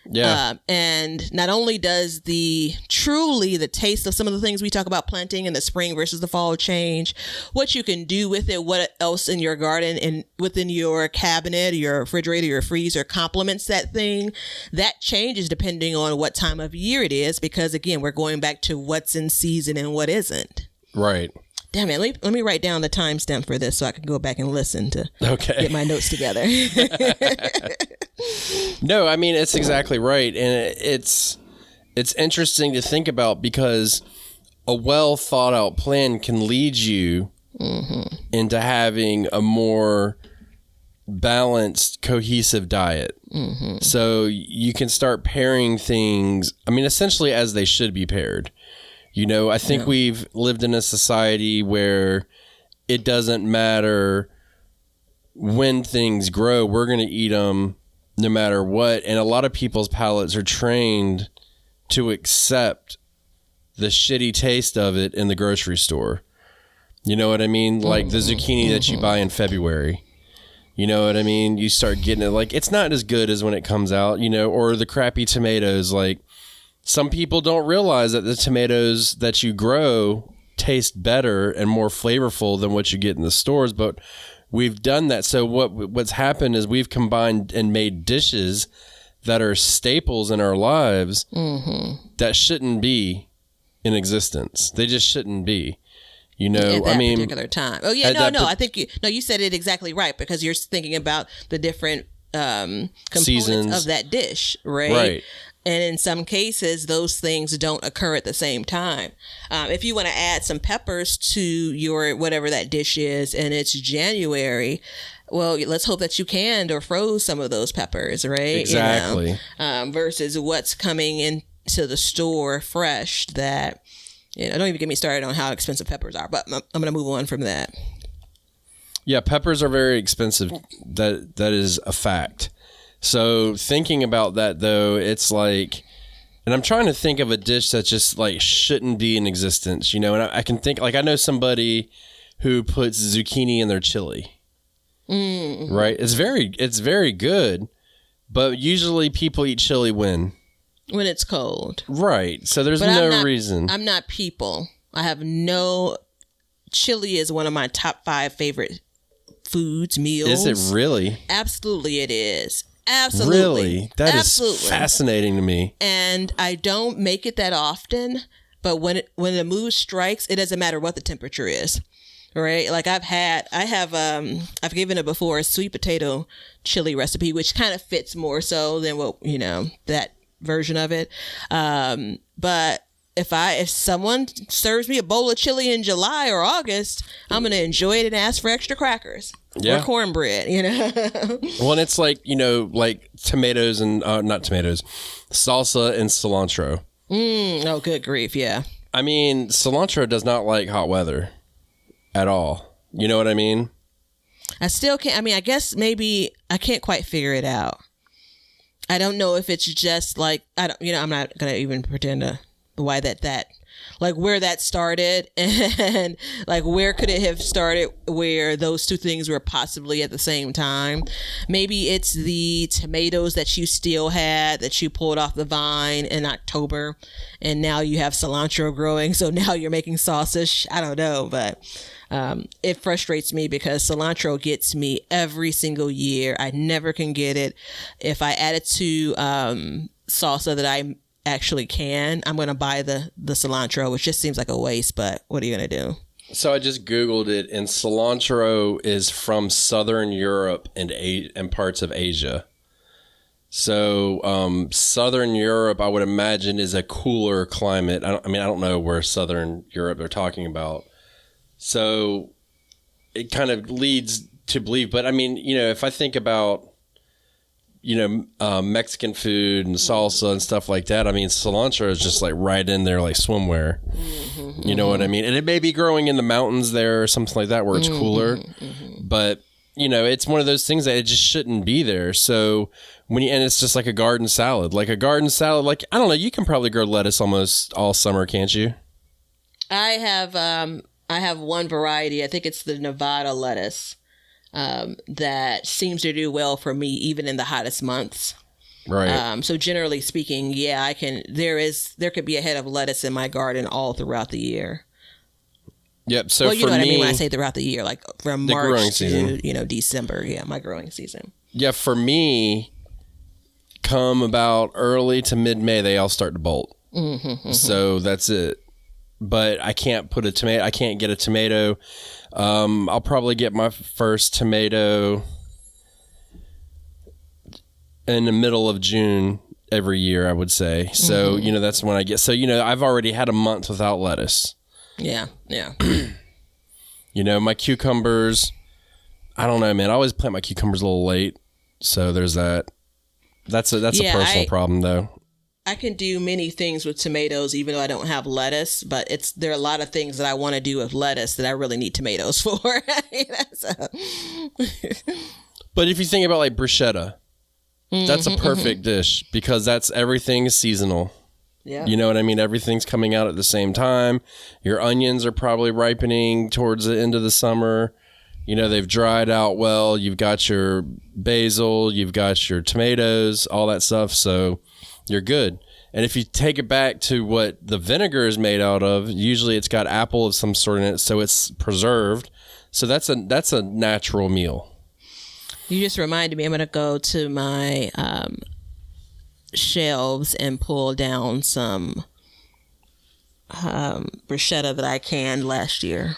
Yeah. And not only does the taste of some of the things we talk about planting in the spring versus the fall change, what you can do with it, what else in your garden and within your cabinet, your refrigerator, your freezer complements that thing, that changes depending on what time of year it is. Because again, we're going back to what's in season and what isn't. Right. Damn it. Let me write down the timestamp for this so I can go back and listen to get my notes together. No, it's exactly right. And it's interesting to think about, because a well thought out plan can lead you into having a more balanced, cohesive diet. So you can start pairing things, essentially as they should be paired. I think we've lived in a society where it doesn't matter when things grow, we're going to eat them no matter what. And a lot of people's palates are trained to accept the shitty taste of it in the grocery store. You know what I mean? Like the zucchini that you buy in February. You know what I mean? You start getting it, it's not as good as when it comes out, or the crappy tomatoes. Some people don't realize that the tomatoes that you grow taste better and more flavorful than what you get in the stores, but we've done that. So what's happened is we've combined and made dishes that are staples in our lives that shouldn't be in existence. They just shouldn't be. At that particular time. Oh yeah, no. I think you said it exactly right, because you're thinking about the different components Seasons of that dish, right? Right. And in some cases, those things don't occur at the same time. If you want to add some peppers to your whatever that dish is, and it's January, well, let's hope that you canned or froze some of those peppers, right? Exactly. Versus what's coming into the store fresh that, don't even get me started on how expensive peppers are, but I'm going to move on from that. Yeah, peppers are very expensive. That is a fact. So thinking about that though, it's like, and I'm trying to think of a dish that just like shouldn't be in existence, and I can think, like, I know somebody who puts zucchini in their chili. Right? It's very good, but usually people eat chili when it's cold. Right. So there's no reason. I'm not people. I have chili is one of my top 5 favorite foods, meals. Is it really? Absolutely it is. Absolutely. Really? That is fascinating to me. And I don't make it that often, but when the mood strikes, it doesn't matter what the temperature is. Right? Like I've given it before, a sweet potato chili recipe, which kind of fits more so than what, that version of it. But if someone serves me a bowl of chili in July or August, I'm going to enjoy it and ask for extra crackers. Or cornbread, Well, and it's like, like tomatoes and not tomatoes, salsa and cilantro. Oh, good grief. Yeah. I mean, cilantro does not like hot weather at all. You know what I mean? I still can't. I mean, I guess maybe I can't quite figure it out. I don't know if it's just like, I'm not going to even pretend to why that like where that started, and like where could it have started where those two things were possibly at the same time. Maybe it's the tomatoes that you still had that you pulled off the vine in October, and now you have cilantro growing, so now you're making sausage. I don't know, but it frustrates me because cilantro gets me every single year. I never can get it. If I add it to salsa that I actually can, I'm going to buy the cilantro, which just seems like a waste, but what are you going to do? So I just Googled it, and cilantro is from Southern Europe and parts of Asia. So Southern Europe, I would imagine, is a cooler climate. I don't know where Southern Europe they're talking about. So it kind of leads to believe, but I mean, if I think about Mexican food and salsa and stuff like that, I mean, cilantro is just like right in there like swimwear. You know what I mean? And it may be growing in the mountains there or something like that where it's cooler. But, it's one of those things that it just shouldn't be there. So and it's just like a garden salad. Like a garden salad, like, I don't know, you can probably grow lettuce almost all summer, can't you? I have one variety. I think it's the Nevada lettuce. That seems to do well for me even in the hottest months. Right. So generally speaking, yeah, I can. There could be a head of lettuce in my garden all throughout the year. Yep. So you know what I mean when I say throughout the year, like from March to December. Yeah, my growing season. Yeah, for me, come about early to mid-May, they all start to bolt. So that's it. But I can't put a tomato. I can't get a tomato. I'll probably get my first tomato in the middle of June every year, I would say. So, that's when I get. So, I've already had a month without lettuce. Yeah, yeah. My cucumbers, I don't know, man. I always plant my cucumbers a little late. So there's that. That's a personal problem, though. I can do many things with tomatoes, even though I don't have lettuce, but there are a lot of things that I want to do with lettuce that I really need tomatoes for. But if you think about like bruschetta, that's a perfect dish because everything is seasonal. Yeah. You know what I mean? Everything's coming out at the same time. Your onions are probably ripening towards the end of the summer. They've dried out well. You've got your basil, you've got your tomatoes, all that stuff. So you're good. And if you take it back to what the vinegar is made out of, usually it's got apple of some sort in it, so it's preserved. So that's a natural meal. You just reminded me, I'm going to go to my shelves and pull down some bruschetta that I canned last year.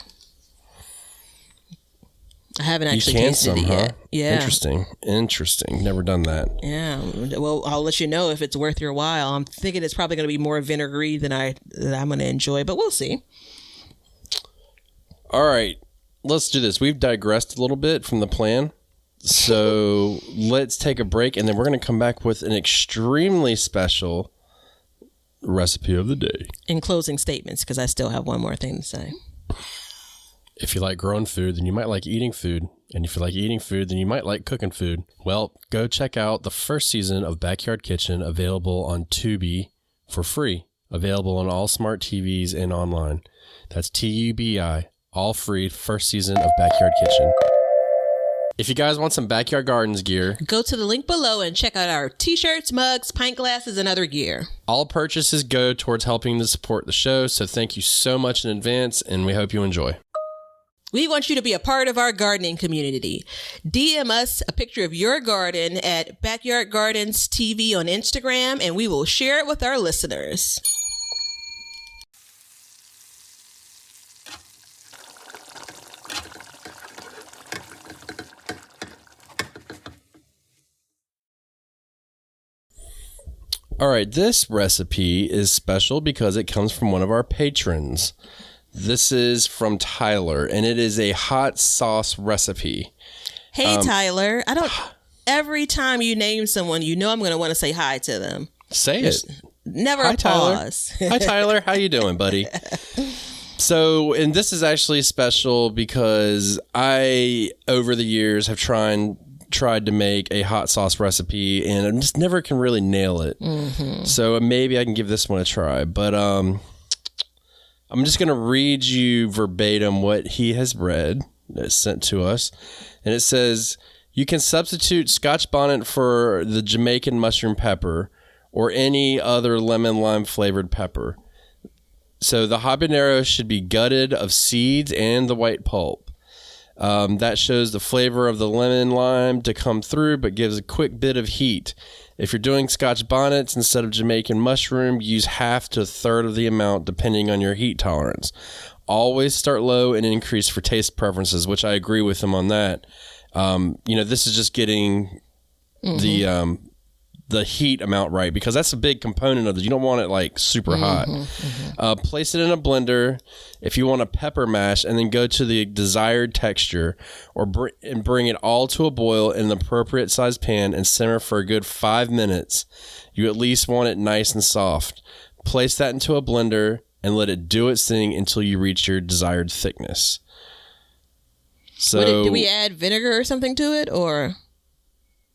I haven't actually tasted it yet. Yeah. Interesting. Never done that. Yeah. Well, I'll let you know if it's worth your while. I'm thinking it's probably going to be more vinegary than I'm going to enjoy, but we'll see. All right. Let's do this. We've digressed a little bit from the plan. So let's take a break, and then we're going to come back with an extremely special recipe of the day. In closing statements, because I still have one more thing to say. If you like growing food, then you might like eating food. And if you like eating food, then you might like cooking food. Well, go check out the first season of Backyard Kitchen, available on Tubi for free. Available on all smart TVs and online. That's TUBI, all free, first season of Backyard Kitchen. If you guys want some Backyard Gardens gear, go to the link below and check out our t-shirts, mugs, pint glasses, and other gear. All purchases go towards helping to support the show, so thank you so much in advance, and we hope you enjoy. We want you to be a part of our gardening community. DM us a picture of your garden at Backyard Gardens TV on Instagram, and we will share it with our listeners. All right, this recipe is special because it comes from one of our patrons. This is from Tyler, and it is a hot sauce recipe. Hey, Tyler. Every time you name someone, you know I'm going to want to say hi to them. Say it. Never hi, pause. Tyler. Hi, Tyler. How you doing, buddy? So, and this is actually special because I, over the years, have tried to make a hot sauce recipe, and I just never can really nail it. Mm-hmm. So maybe I can give this one a try. But I'm just going to read you verbatim what he has read, sent to us. And it says, you can substitute Scotch bonnet for the Jamaican mushroom pepper or any other lemon lime flavored pepper. So the habanero should be gutted of seeds and the white pulp. That shows the flavor of the lemon lime to come through, but gives a quick bit of heat. If you're doing Scotch bonnets instead of Jamaican mushroom, use half to a third of the amount depending on your heat tolerance. Always start low and increase for taste preferences, which I agree with him on that. This is just getting the heat amount right, because that's a big component of it. You don't want it like super hot. Place it in a blender if you want a pepper mash, and then go to the desired texture, or bring it all to a boil in an appropriate sized pan and simmer for a good 5 minutes. You at least want it nice and soft. Place that into a blender and let it do its thing until you reach your desired thickness. So, do we add vinegar or something to it, or?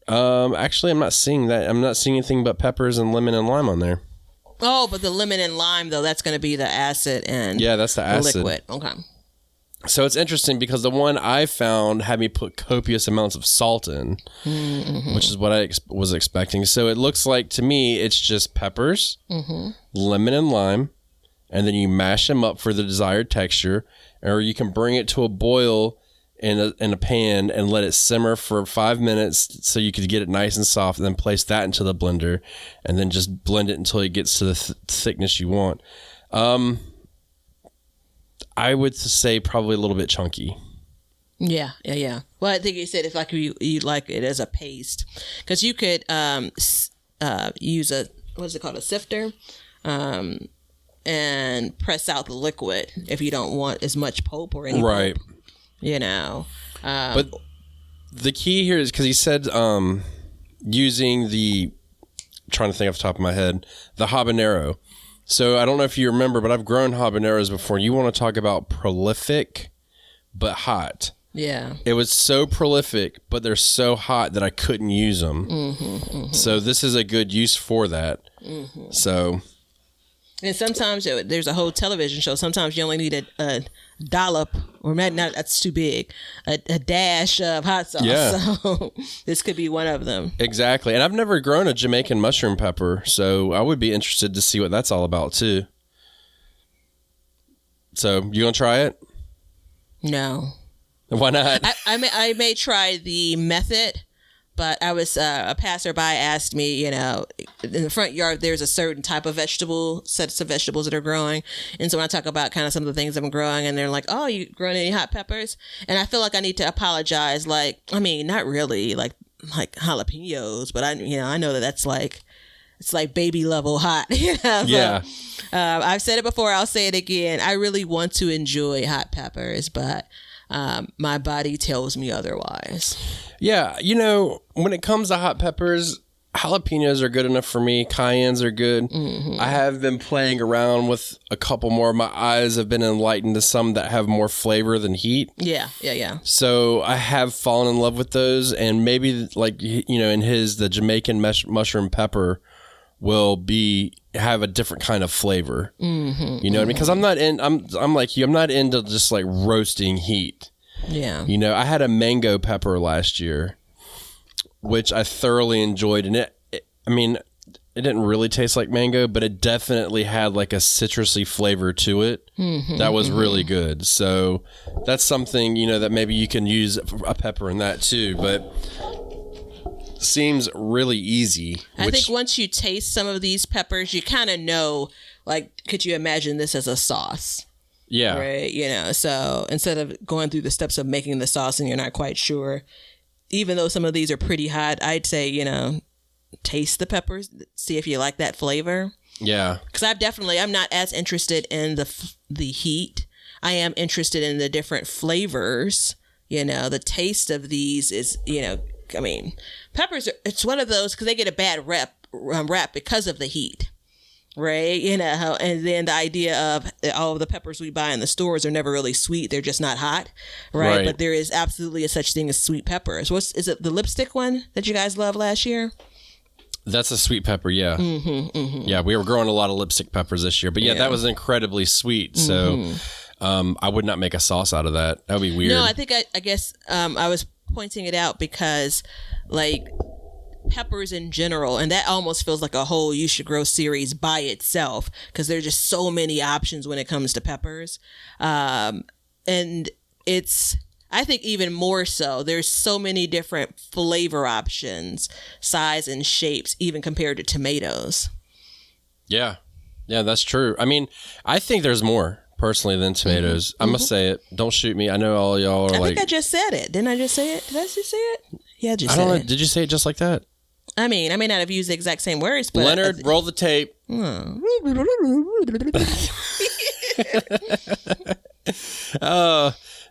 Actually, I'm not seeing that. I'm not seeing anything but peppers and lemon and lime on there. Oh, but the lemon and lime, though, that's going to be the acid and that's the acid. Liquid. Okay. So it's interesting because the one I found had me put copious amounts of salt in, which is what I was expecting. So it looks like, to me, it's just peppers, lemon and lime, and then you mash them up for the desired texture, or you can bring it to a boil in a pan and let it simmer for 5 minutes so you could get it nice and soft, and then place that into the blender and then just blend it until it gets to the thickness you want. I would say probably a little bit chunky. Yeah. Well, I think you said if like you like it as a paste, because you could use a sifter, and press out the liquid if you don't want as much pulp or any right. Pulp. But the key here is because he said using trying to think off the top of my head, the habanero. So I don't know if you remember, but I've grown habaneros before. You want to talk about prolific but hot. Yeah. It was so prolific, but they're so hot that I couldn't use them. So this is a good use for that. So... And sometimes there's a whole television show. Sometimes you only need a dollop, or not that's too big, a dash of hot sauce. Yeah. So this could be one of them. Exactly. And I've never grown a Jamaican mushroom pepper, so I would be interested to see what that's all about too. So you gonna try it? No. Why not? I may try the method. But I was a passerby asked me, in the front yard, there's a certain type of sets of vegetables that are growing. And so when I talk about kind of some of the things I'm growing, and they're like, oh, you growing any hot peppers? And I feel like I need to apologize. Not really like jalapenos, but I know that's it's like baby level hot. Yeah. I've said it before. I'll say it again. I really want to enjoy hot peppers, but my body tells me otherwise. Yeah, when it comes to hot peppers, jalapenos are good enough for me. Cayennes are good. I have been playing around with a couple more. My eyes have been enlightened to some that have more flavor than heat. Yeah. So I have fallen in love with those, and maybe like, you know, the Jamaican mushroom pepper will have a different kind of flavor. You know what I mean? Because I'm like you. I'm not into just like roasting heat. Yeah. You know, I had a mango pepper last year, which I thoroughly enjoyed. And it didn't really taste like mango, but it definitely had like a citrusy flavor to it. That was really good. So that's something, you know, that maybe you can use a pepper in that too, but seems really easy. I think once you taste some of these peppers, you kind of know, like, could you imagine this as a sauce? Yeah. Right. You know, so instead of going through the steps of making the sauce and you're not quite sure, even though some of these are pretty hot, I'd say, you know, taste the peppers, see if you like that flavor. Yeah. Because I'm not as interested in the heat. I am interested in the different flavors. You know, the taste of these is, you know, I mean, peppers, it's one of those, because they get a bad rap because of the heat. Right, you know, and then the idea of all of the peppers we buy in the stores are never really sweet; they're just not hot, right? But there is absolutely a such thing as sweet peppers. Is it the lipstick one that you guys loved last year? That's a sweet pepper, yeah. Yeah, we were growing a lot of lipstick peppers this year, but yeah. That was incredibly sweet. So I would not make a sauce out of that. That would be weird. No, I think I guess I was pointing it out because, like, peppers in general, and that almost feels like a whole You Should Grow series by itself, because there's just so many options when it comes to peppers, and it's, I think, even more so, there's so many different flavor options, size and shapes, even compared to tomatoes. Yeah, that's true. I mean, I think there's more personally than tomatoes. I must say it. Don't shoot me. I know all y'all are like, I think I just said it. Didn't I just say it? Did I just say it? Yeah, I just said it. I don't know. Did you say it just like that? I mean, I may not have used the exact same words, but... Leonard, roll the tape.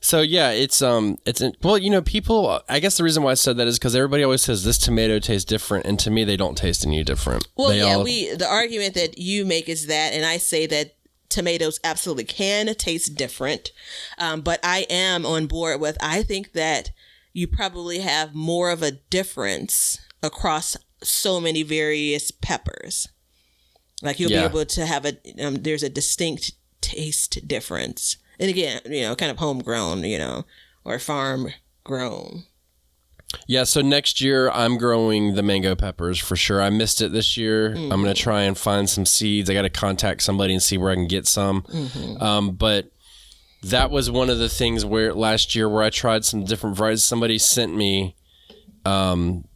So yeah, it's well, you know, people, I guess the reason why I said that is because everybody always says this tomato tastes different, and to me, they don't taste any different. Well, the argument that you make is that, and I say that tomatoes absolutely can taste different, but I am on board with, I think that you probably have more of a difference across so many various peppers. Like, you'll be able to have there's a distinct taste difference. And again, you know, kind of homegrown, you know, or farm grown. Yeah, so next year I'm growing the mango peppers for sure. I missed it this year. I'm going to try and find some seeds. I got to contact somebody and see where I can get some. But that was one of the things where last year where I tried some different varieties. Somebody sent me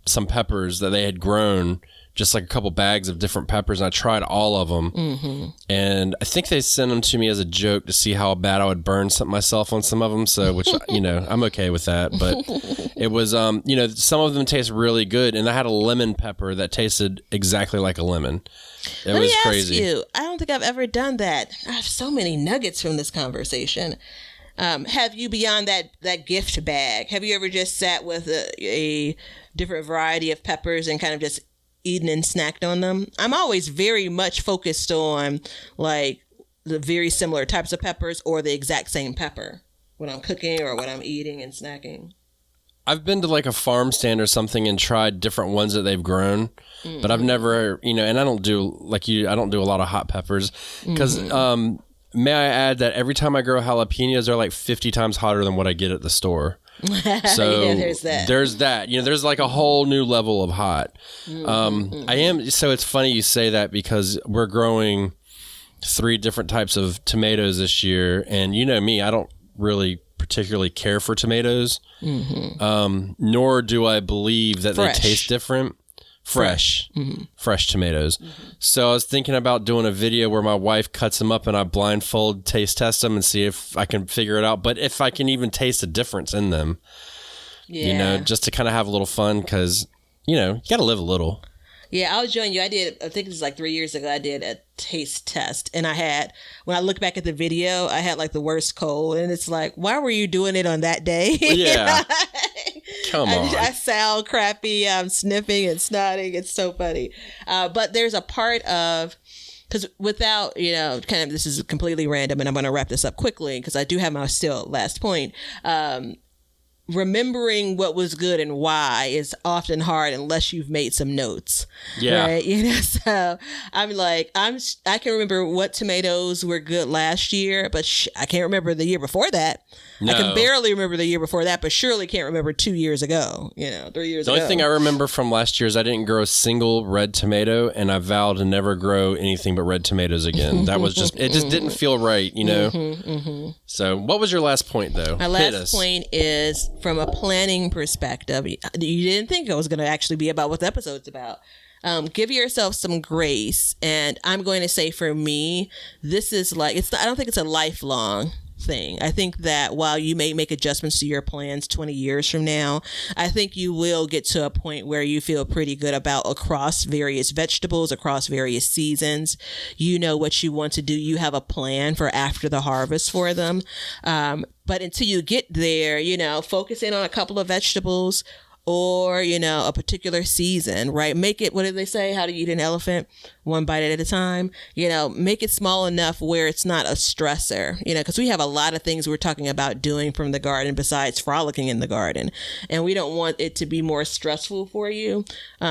some peppers that they had grown, just like a couple bags of different peppers, and I tried all of them. And I think they sent them to me as a joke to see how bad I would burn myself on some of them. So, which, you know, I'm okay with that. But it was, you know, some of them taste really good. And I had a lemon pepper that tasted exactly like a lemon. It was crazy. Let me ask you, I don't think I've ever done that. I have so many nuggets from this conversation. Have you, beyond that gift bag, have you ever just sat with a different variety of peppers and kind of just eaten and snacked on them? I'm always very much focused on, like, the very similar types of peppers or the exact same pepper when I'm cooking or when I'm eating and snacking. I've been to like a farm stand or something and tried different ones that they've grown, but I've never, you know, and I don't do like you, I don't do a lot of hot peppers because, may I add that every time I grow jalapenos, they're like 50 times hotter than what I get at the store. So yeah, there's that. You know, there's like a whole new so it's funny you say that because we're growing 3 different types of tomatoes this year. And you know me, I don't really particularly care for tomatoes. Nor do I believe that they taste different. Fresh tomatoes. So I was thinking about doing a video where my wife cuts them up and I blindfold taste test them and see if I can figure it out. But if I can even taste a difference in them, you know, just to kind of have a little fun because, you know, you got to live a little. Yeah, I'll join you. I think it was like 3 years ago, I did a taste test. And when I look back at the video, I had like the worst cold. And it's like, why were you doing it on that day? Yeah. Come on. I sound crappy. I'm sniffing and snotting. It's so funny. But there's a part of, because without, kind of, this is completely random and I'm going to wrap this up quickly because I do have my still last point. Remembering what was good and why is often hard unless you've made some notes. Yeah. Right. So I'm like, I can remember what tomatoes were good last year, but I can't remember the year before that. No. I can barely remember the year before that, but surely can't remember 2 years ago, 3 years ago. The only thing I remember from last year is I didn't grow a single red tomato, and I vowed to never grow anything but red tomatoes again. That was it just didn't feel right, So what was your last point, though? My last point is, from a planning perspective, you didn't think it was going to actually be about what the episode's about. Give yourself some grace. And I'm going to say, for me, this is I don't think it's a lifelong thing. I think that while you may make adjustments to your plans 20 years from now, I think you will get to a point where you feel pretty good about across various vegetables, across various seasons. You know what you want to do. You have a plan for after the harvest for them. But until you get there, focus in on a couple of vegetables or, a particular season, right? Make it, what did they say? How to eat an elephant? One bite at a time. Make it small enough where it's not a stressor, because we have a lot of things we're talking about doing from the garden besides frolicking in the garden. And we don't want it to be more stressful for you.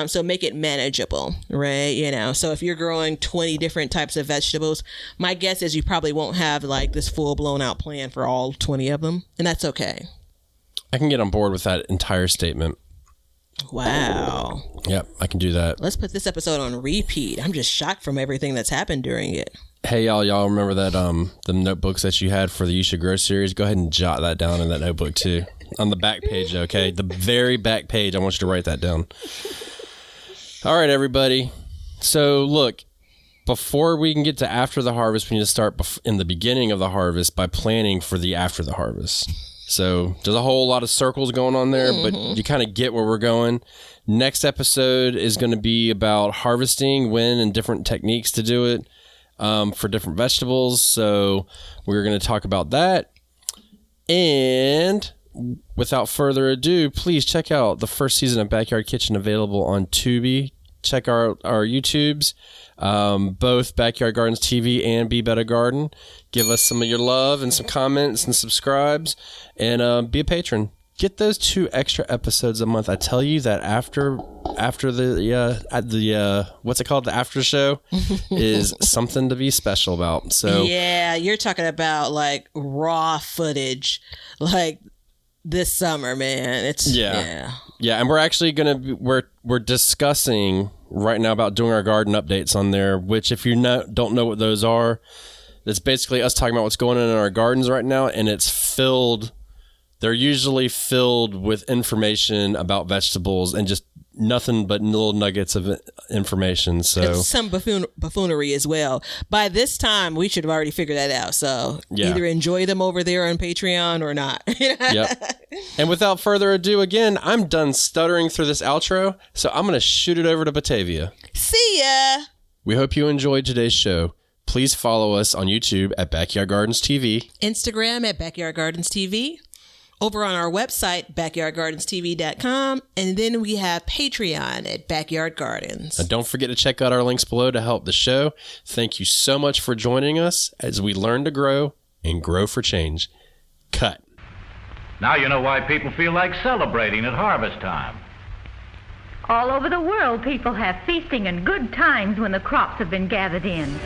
So make it manageable, right? So if you're growing 20 different types of vegetables, my guess is you probably won't have this full blown out plan for all 20 of them. And that's okay. I can get on board with that entire statement. Wow. Yep, I can do that. Let's put this episode on repeat. I'm just shocked from everything that's happened during it. Hey, y'all remember that the notebooks that you had for the You Should Grow series? Go ahead and jot that down in that notebook too. On the back page, okay? The very back page, I want you to write that down. All right, everybody. So, look, before we can get to after the harvest, we need to start in the beginning of the harvest by planning for the after the harvest. So there's a whole lot of circles going on there, but you kind of get where we're going. Next episode is going to be about harvesting, when, and different techniques to do it for different vegetables. So we're going to talk about that. And without further ado, please check out the first season of Backyard Kitchen available on Tubi. Check our YouTubes, both Backyard Gardens TV and Be Better Garden. Give us some of your love and some comments and subscribes, and be a patron. Get those 2 extra episodes a month. I tell you that after the what's it called, the after show is something to be special about. So yeah, you're talking about raw footage, this summer, man. It's yeah. And we're actually we're discussing right now about doing our garden updates on there, which if you don't know what those are, it's basically us talking about what's going on in our gardens right now, and they're usually filled with information about vegetables and just nothing but little nuggets of information. So it's some buffoonery as well. By this time, we should have already figured that out. So either enjoy them over there on Patreon or not. Yep. And without further ado, again, I'm done stuttering through this outro, so I'm going to shoot it over to Batavia. See ya! We hope you enjoyed today's show. Please follow us on YouTube at Backyard Gardens TV, Instagram at Backyard Gardens TV, over on our website, backyardgardenstv.com, and then we have Patreon at Backyard Gardens. And don't forget to check out our links below to help the show. Thank you so much for joining us as we learn to grow and grow for change. Cut. Now you know why people feel like celebrating at harvest time. All over the world, people have feasting and good times when the crops have been gathered in.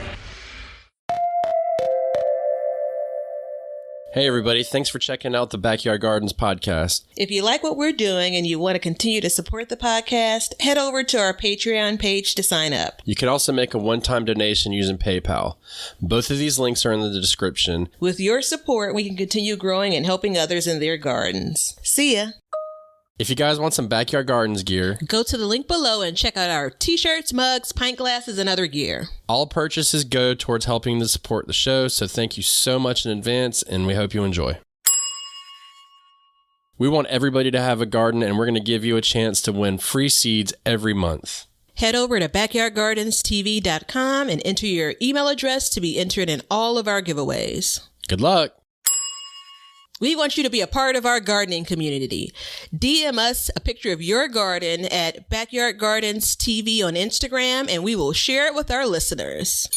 Hey, everybody. Thanks for checking out the Backyard Gardens podcast. If you like what we're doing and you want to continue to support the podcast, head over to our Patreon page to sign up. You can also make a one-time donation using PayPal. Both of these links are in the description. With your support, we can continue growing and helping others in their gardens. See ya. If you guys want some Backyard Gardens gear, go to the link below and check out our t-shirts, mugs, pint glasses, and other gear. All purchases go towards helping to support the show, so thank you so much in advance, and we hope you enjoy. We want everybody to have a garden, and we're going to give you a chance to win free seeds every month. Head over to backyardgardenstv.com and enter your email address to be entered in all of our giveaways. Good luck! We want you to be a part of our gardening community. DM us a picture of your garden at Backyard Gardens TV on Instagram, and we will share it with our listeners.